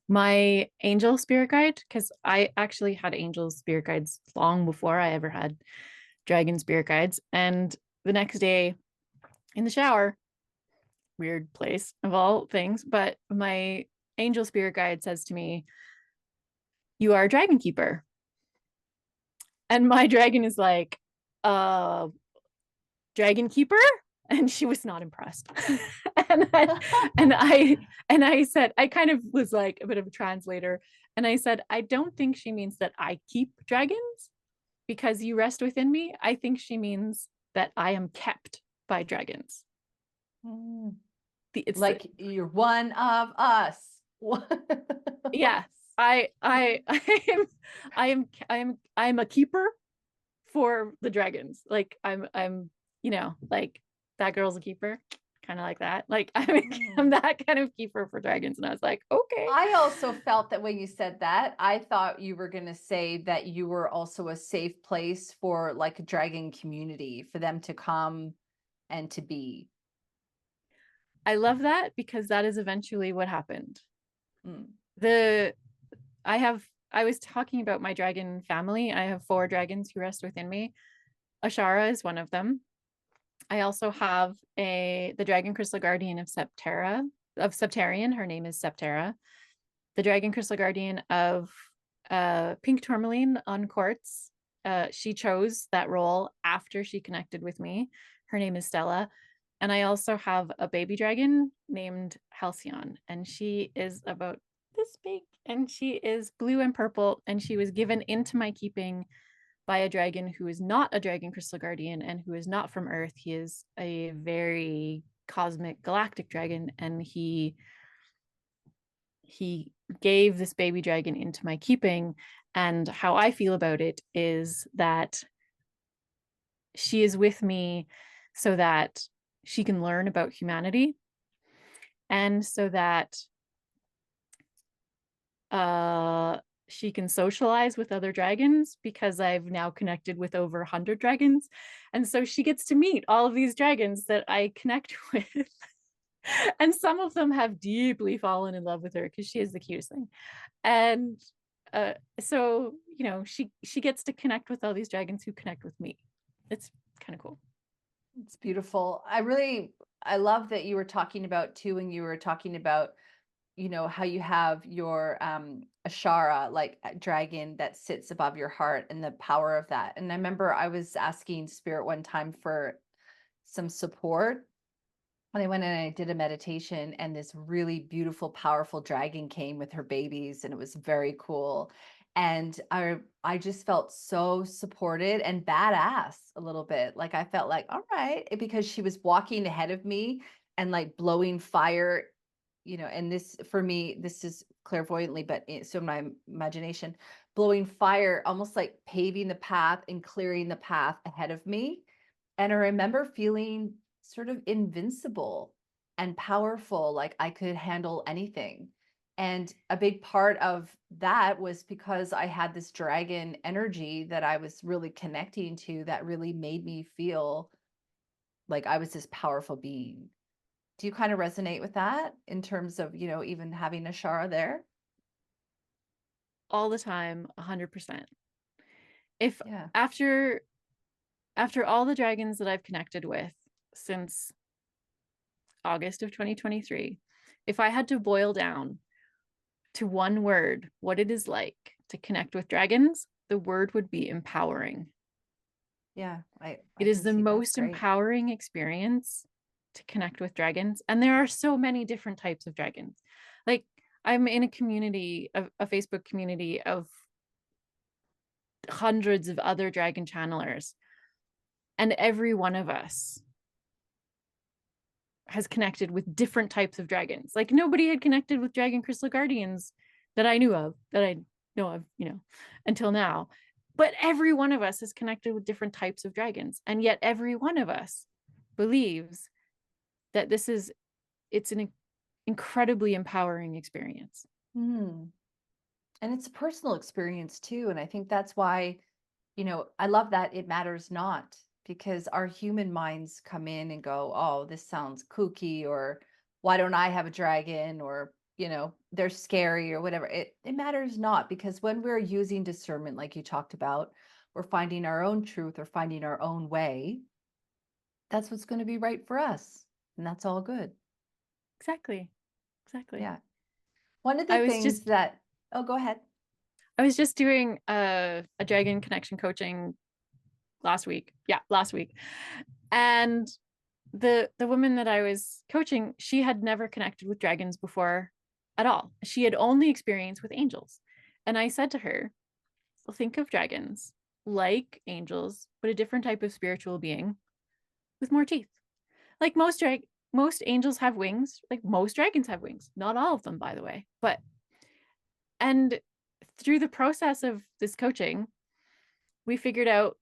My angel spirit guide, because I actually had angel spirit guides long before I ever had dragon spirit guides. And the next day in the shower, weird place of all things, but my angel spirit guide says to me, "You are a dragon keeper." And my dragon is like, dragon keeper? And she was not impressed. and I said, I kind of was like a bit of a translator. And I said, I don't think she means that I keep dragons because you rest within me. I think she means that I am kept by dragons. It's like you're one of us. Yeah, I am a keeper for the dragons. Like I'm like that girl's a keeper, kind of like that. Like I'm that kind of keeper for dragons. And I was like, okay. I also felt that when you said that, I thought you were going to say that you were also a safe place for like a dragon community, for them to come and to be. I love that, because that is eventually what happened. I was talking about my dragon family. I have 4 dragons who rest within me. Ashara is one of them. I also have the dragon crystal guardian of Septarian. Her name is Septera. The dragon crystal guardian of pink tourmaline on quartz. She chose that role after she connected with me. Her name is Stella. And I also have a baby dragon named Halcyon, and she is about this big, and she is blue and purple, and she was given into my keeping by a dragon who is not a dragon crystal guardian and who is not from Earth. He is a very cosmic galactic dragon, and he gave this baby dragon into my keeping. And how I feel about it is that she is with me so that she can learn about humanity, and so that she can socialize with other dragons, because I've now connected with over 100 dragons. And so she gets to meet all of these dragons that I connect with. And some of them have deeply fallen in love with her because she is the cutest thing. And so, she gets to connect with all these dragons who connect with me. It's kind of cool. It's beautiful. I really I love that you were talking about too, and you were talking about, how you have your Ashara, like a dragon that sits above your heart and the power of that. And I remember I was asking Spirit one time for some support. And I went and I did a meditation, and this really beautiful, powerful dragon came with her babies, and it was very cool. And I just felt so supported and badass a little bit. Like I felt like, all right, because she was walking ahead of me and like blowing fire, and this for me, this is clairvoyantly, but so in my imagination, blowing fire, almost like paving the path and clearing the path ahead of me. And I remember feeling sort of invincible and powerful, like I could handle anything. And a big part of that was because I had this dragon energy that I was really connecting to that really made me feel like I was this powerful being. Do you kind of resonate with that in terms of, even having a Shara there? All the time, 100%. If Yeah. after all the dragons that I've connected with since August of 2023, if I had to boil down to one word what it is like to connect with dragons, the word would be empowering. Yeah, I It is can the see that. most Great. empowering experience to connect with dragons. And there are so many different types of dragons. Like, I'm in a community, a Facebook community of hundreds of other dragon channelers. And every one of us has connected with different types of dragons. Like, nobody had connected with dragon crystal guardians that I knew of, until now. But every one of us has connected with different types of dragons. And yet every one of us believes that it's an incredibly empowering experience. Hmm. And it's a personal experience too. And I think that's why, I love that it matters not, because our human minds come in and go, oh, this sounds kooky, or why don't I have a dragon? Or, they're scary or whatever. It matters not, because when we're using discernment, like you talked about, we're finding our own truth or finding our own way. That's what's going to be right for us. And that's all good. Exactly. Yeah. One of the I was things just that, oh, go ahead. I was just doing a dragon connection coaching last week. Yeah, last week. And the woman that I was coaching, she had never connected with dragons before at all. She had only experienced with angels. And I said to her, well, think of dragons like angels, but a different type of spiritual being with more teeth. Like most angels have wings, like most dragons have wings. Not all of them, by the way. And through the process of this coaching, we figured out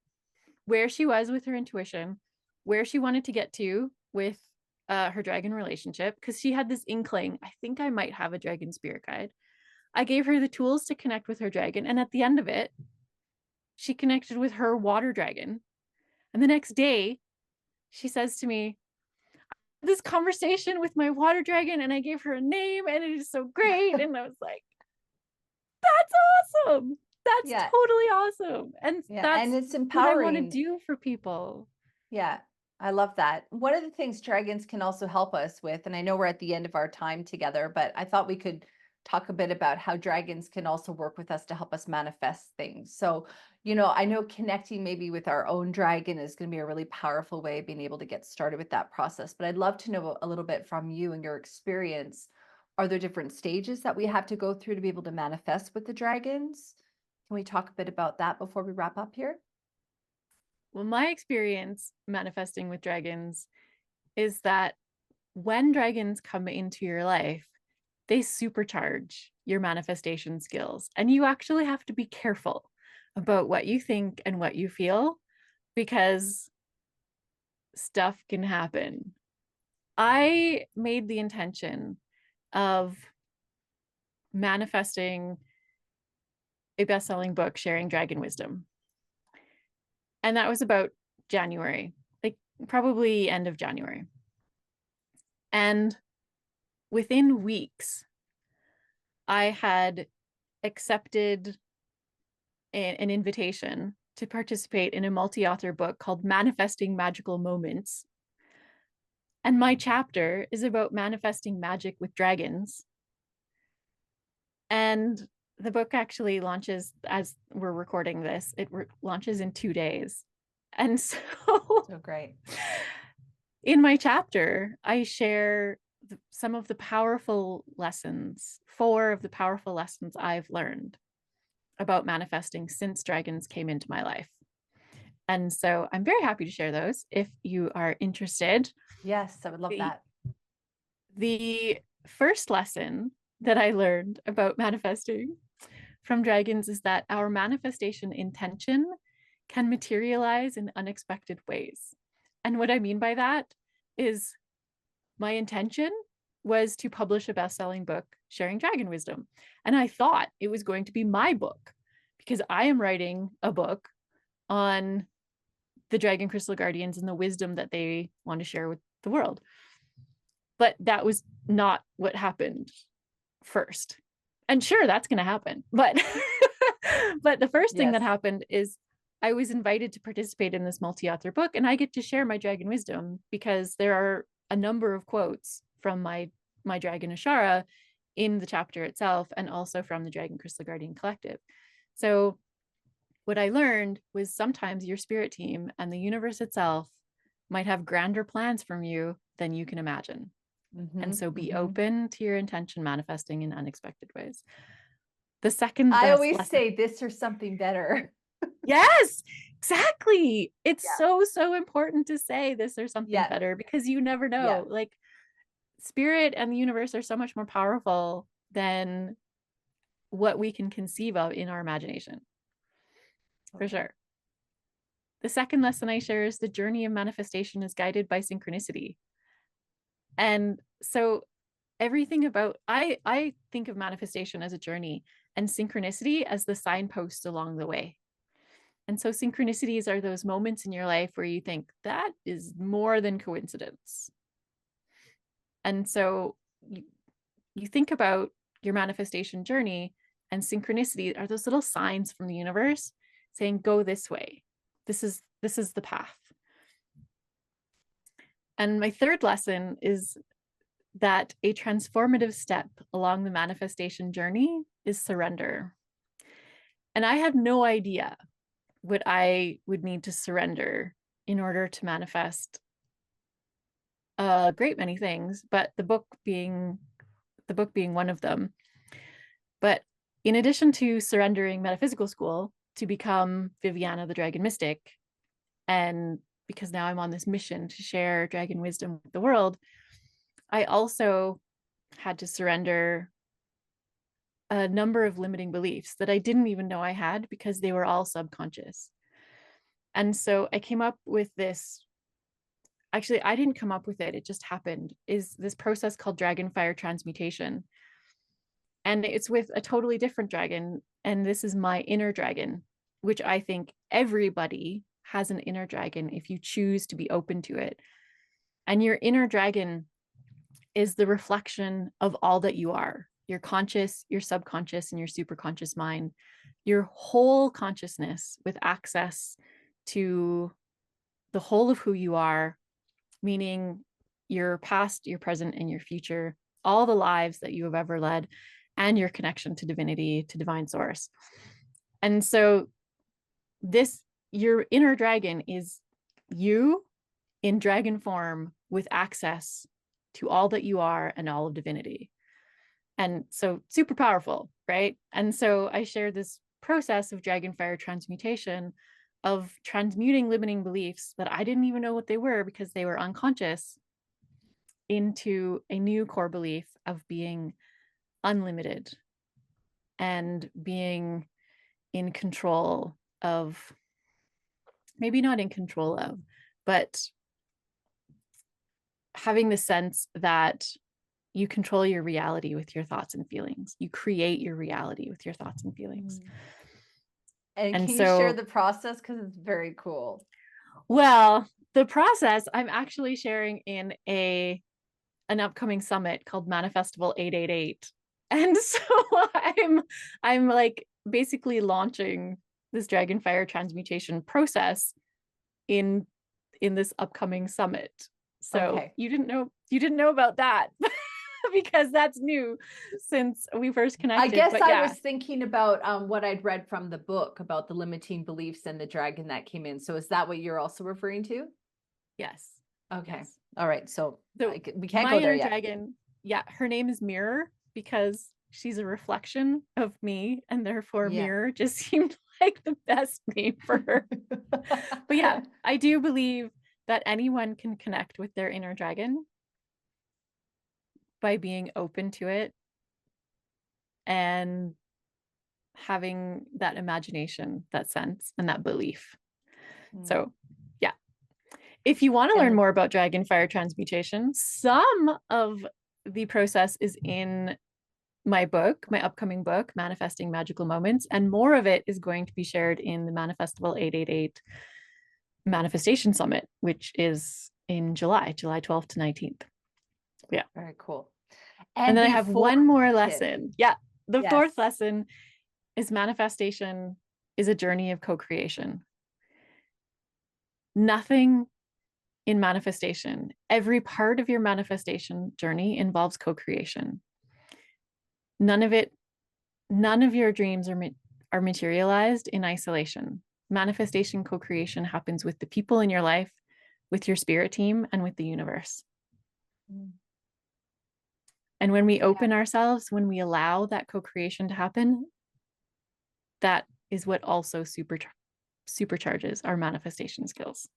where she was with her intuition, where she wanted to get to with her dragon relationship, because she had this inkling, I think I might have a dragon spirit guide. I gave her the tools to connect with her dragon. And at the end of it, she connected with her water dragon. And the next day, she says to me, this conversation with my water dragon, and I gave her a name, and it is so great. And I was like, that's awesome. That's Yeah. totally awesome. And Yeah. that's And it's what I want to empowering. do for people. Yeah, I love that. One of the things dragons can also help us with, and I know we're at the end of our time together, but I thought we could talk a bit about how dragons can also work with us to help us manifest things. So, I know connecting maybe with our own dragon is going to be a really powerful way of being able to get started with that process. But I'd love to know a little bit from you and your experience. Are there different stages that we have to go through to be able to manifest with the dragons? Can we talk a bit about that before we wrap up here? Well, my experience manifesting with dragons is that when dragons come into your life, they supercharge your manifestation skills. And you actually have to be careful about what you think and what you feel, because stuff can happen. I made the intention of manifesting a best-selling book sharing dragon wisdom. And that was about January, like probably end of January. And within weeks, I had accepted an invitation to participate in a multi-author book called Manifesting Magical Moments. And my chapter is about manifesting magic with dragons. And the book actually launches as we're recording this. It launches in 2 days. And so great. In my chapter, I share some of the powerful lessons, 4 of the powerful lessons I've learned about manifesting since dragons came into my life. And so I'm very happy to share those if you are interested. Yes, I would love that. The first lesson that I learned about manifesting from dragons is that our manifestation intention can materialize in unexpected ways. And what I mean by that is my intention was to publish a best-selling book sharing dragon wisdom. And I thought it was going to be my book because I am writing a book on the dragon crystal guardians and the wisdom that they want to share with the world. But that was not what happened first. And sure, that's going to happen. But the first thing that happened is I was invited to participate in this multi-author book, and I get to share my dragon wisdom because there are a number of quotes from my dragon Ashara in the chapter itself, and also from the Dragon Crystal Guardian Collective. So what I learned was sometimes your spirit team and the universe itself might have grander plans from you than you can imagine. And so be open to your intention manifesting in unexpected ways. The second I always say this or something better. Yes, exactly. It's so important to say this or something better, because you never know. Like, spirit and the universe are so much more powerful than what we can conceive of in our imagination. For sure. The second lesson I share is the journey of manifestation is guided by synchronicity. And so everything about, I think of manifestation as a journey and synchronicity as the signposts along the way. And so synchronicities are those moments in your life where you think that is more than coincidence. And so you think about your manifestation journey, and synchronicity are those little signs from the universe saying, go this way. This is the path. And my third lesson is that a transformative step along the manifestation journey is surrender. And I had no idea what I would need to surrender in order to manifest a great many things, but the book being one of them. But in addition to surrendering metaphysical school to become Vivyana the Dragon Mystic, and because now I'm on this mission to share dragon wisdom with the world, I also had to surrender a number of limiting beliefs that I didn't even know I had because they were all subconscious. And so I came up with this, actually, I didn't come up with it, it just happened, is this process called dragon fire transmutation. And it's with a totally different dragon. And this is my inner dragon, which I think everybody has an inner dragon if you choose to be open to it. And your inner dragon is the reflection of all that you are, your conscious, your subconscious, and your superconscious mind, your whole consciousness with access to the whole of who you are, meaning your past, your present, and your future, all the lives that you have ever led, and your connection to divinity, to divine source. And so your inner dragon is you in dragon form with access to all that you are and all of divinity. And so super powerful, right? And so I share this process of dragon fire transmutation, of transmuting limiting beliefs that I didn't even know what they were because they were unconscious, into a new core belief of being unlimited and being in control of, maybe not in control of, but having the sense that you control your reality with your thoughts and feelings. You create your reality with your thoughts and feelings. And can you share the process? Because it's very cool. Well, the process I'm actually sharing in an upcoming summit called Manifestival 888. And so I'm like basically launching this dragon fire transmutation process in this upcoming summit. So Okay. you didn't know about that because that's new since we first I connected. guess But I yeah, was thinking about what I'd read from the book about the limiting beliefs and the dragon that came in. So is that what you're also referring to? yes, Okay. yes. All right. So So we can't my go there inner yet. dragon, yeah, her name is Mirror because she's a reflection of me, and therefore Yeah. Mirror just seemed like the best name for her. But yeah, I do believe that anyone can connect with their inner dragon by being open to it and having that imagination, that sense, and that belief. Mm. So, yeah. If you want to learn And more about dragon fire transmutation, some of the process is in my book, my upcoming book, Manifesting Magical Moments, and more of it is going to be shared in the Manifestival 888 Manifestation Summit, which is in July 12th to 19th. Yeah. very cool. And And then I have before one more tip, lesson. Yeah. The yes. fourth lesson is manifestation is a journey of co-creation. Nothing in manifestation, every part of your manifestation journey involves co-creation. None of your dreams are materialized in isolation. Manifestation co-creation happens with the people in your life, with your spirit team, and with the universe. Mm. And when we Yeah. open ourselves, when we allow that co-creation to happen, that is what also supercharges our manifestation skills.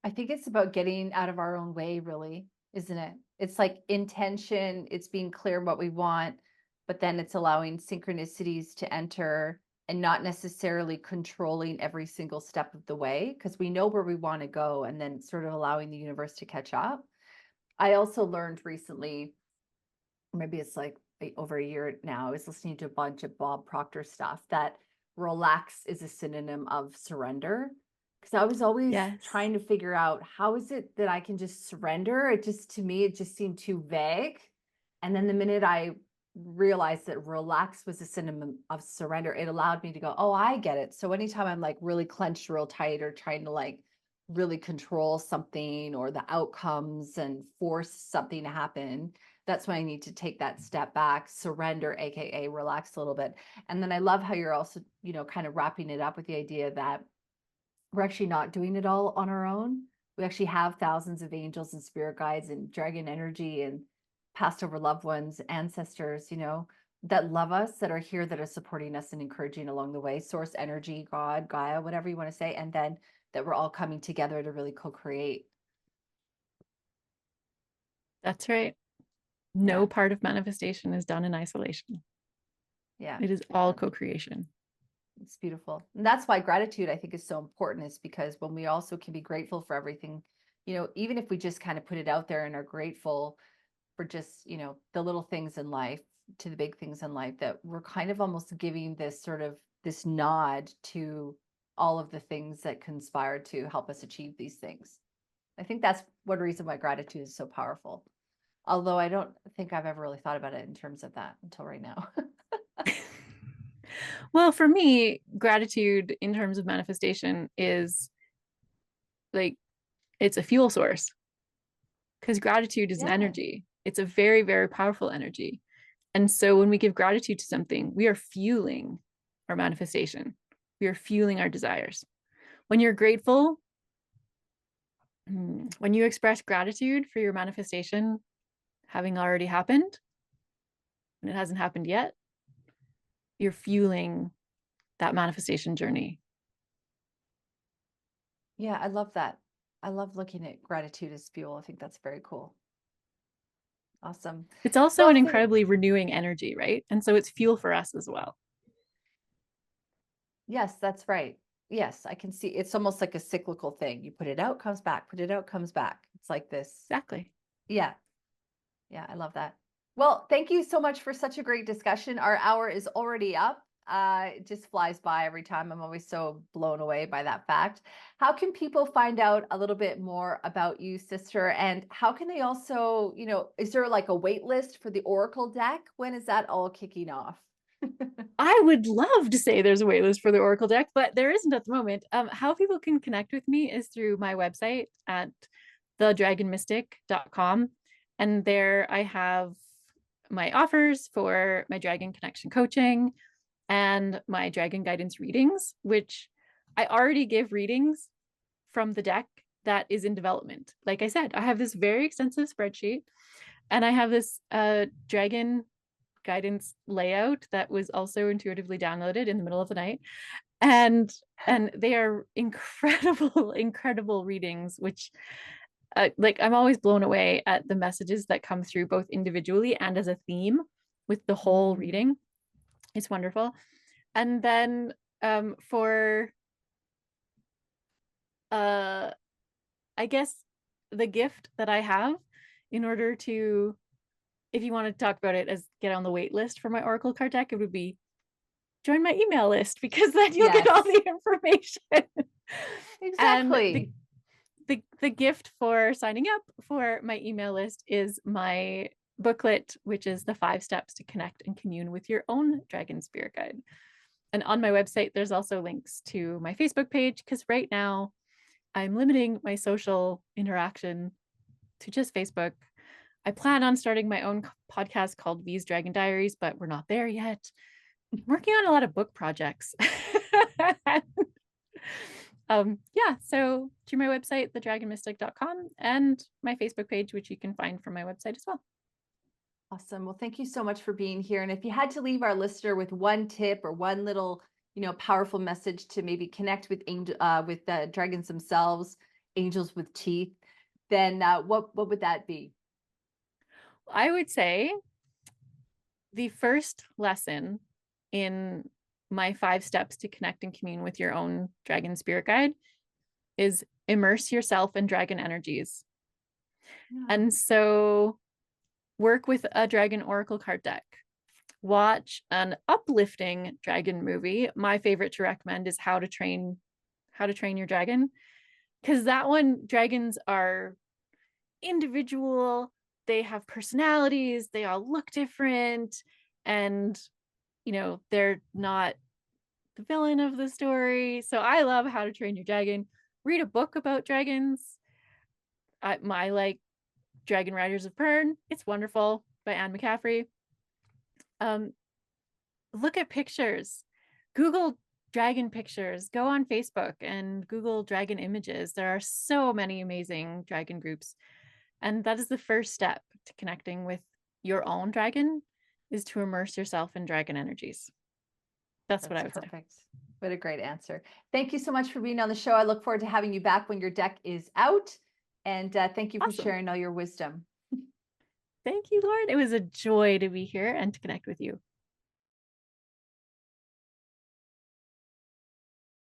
I think it's about getting out of our own way, really, isn't it? It's like intention, it's being clear what we want, but then it's allowing synchronicities to enter and not necessarily controlling every single step of the way because we know where we want to go and then sort of allowing the universe to catch up. I also learned recently, maybe it's like over a year now, I was listening to a bunch of Bob Proctor stuff that relax is a synonym of surrender. Because I was always Yes. trying to figure out how is it that I can just surrender? It just, to me, it just seemed too vague. And then the minute I realized that relax was a synonym of surrender, it allowed me to go, oh, I get it. So anytime I'm like really clenched real tight or trying to like really control something or the outcomes and force something to happen, that's when I need to take that step back, surrender, AKA relax a little bit. And then I love how you're also, kind of wrapping it up with the idea that we're actually not doing it all on our own. We actually have thousands of angels and spirit guides and dragon energy and passed over loved ones, ancestors, that love us, that are here, that are supporting us and encouraging along the way. Source energy, God, Gaia, whatever you want to say. And then that we're all coming together to really co-create. That's right. No Yeah. part of manifestation is done in isolation. Yeah. It is all co-creation. It's beautiful. And that's why gratitude, I think, is so important, is because when we also can be grateful for everything, even if we just kind of put it out there and are grateful for just, the little things in life to the big things in life, that we're kind of almost giving this nod to all of the things that conspire to help us achieve these things. I think that's one reason why gratitude is so powerful. Although I don't think I've ever really thought about it in terms of that until right now. Well, for me, gratitude in terms of manifestation is like it's a fuel source because gratitude is an Yeah. energy. It's a very, very powerful energy. And so when we give gratitude to something, we are fueling our manifestation. We are fueling our desires. When you're grateful, when you express gratitude for your manifestation having already happened, and it hasn't happened yet, you're fueling that manifestation journey. Yeah, I love that. I love looking at gratitude as fuel. I think that's very cool. Awesome. It's also Well, an incredibly renewing energy, right? And so it's fuel for us as well. yes, that's right. Yes, I can see it's almost like a cyclical thing. You put it out, comes back, put it out, comes back. It's like this. Exactly. Yeah. Yeah, I love that. Well, thank you so much for such a great discussion. Our hour is already up. It just flies by every time. I'm always so blown away by that fact. How can people find out a little bit more about you, sister? And how can they also, is there like a wait list for the Oracle deck? When is that all kicking off? I would love to say there's a waitlist for the Oracle deck, but there isn't at the moment. How people can connect with me is through my website at thedragonmystic.com. And there I have my offers for my dragon connection coaching and my dragon guidance readings, which I already give readings from the deck that is in development. Like I said, I have this very extensive spreadsheet, and I have this dragon guidance layout that was also intuitively downloaded in the middle of the night. And they are incredible readings, which like I'm always blown away at the messages that come through both individually and as a theme with the whole reading. It's wonderful. And then for I guess the gift that I have in order to, if you want to talk about it as get on the wait list for my Oracle card deck, it would be join my email list, because then you'll get all the information. Exactly. And the gift for signing up for my email list is my booklet, which is the 5 steps to connect and commune with your own dragon spirit guide. And on my website, there's also links to my Facebook page, because right now I'm limiting my social interaction to just Facebook. I plan on starting my own podcast called V's Dragon Diaries, but we're not there yet. I'm working on a lot of book projects. Yeah, so to my website, thedragonmystic.com, and my Facebook page, which you can find from my website as well. Awesome. Well, thank you so much for being here. And if you had to leave our listener with one tip or one little, powerful message to maybe connect with the dragons themselves, angels with teeth, then what would that be? I would say the first lesson in my 5 steps to connect and commune with your own dragon spirit guide is immerse yourself in dragon energies. Yeah. And so work with a dragon oracle card deck. Watch an uplifting dragon movie. My favorite to recommend is How to Train Your Dragon, because that one, dragons are individual, they have personalities, they all look different, and they're not the villain of the story. So I love How to Train Your Dragon. Read a book about dragons. I like Dragon Riders of Pern. It's wonderful, by Anne McCaffrey. Look at pictures. Google dragon pictures. Go on Facebook and Google dragon images. There are so many amazing dragon groups. And that is the first step to connecting with your own dragon, is to immerse yourself in dragon energies. That's what I would say. What a great answer. Thank you so much for being on the show. I look forward to having you back when your deck is out. And thank you for sharing all your wisdom. Thank you, Lauren. It was a joy to be here and to connect with you.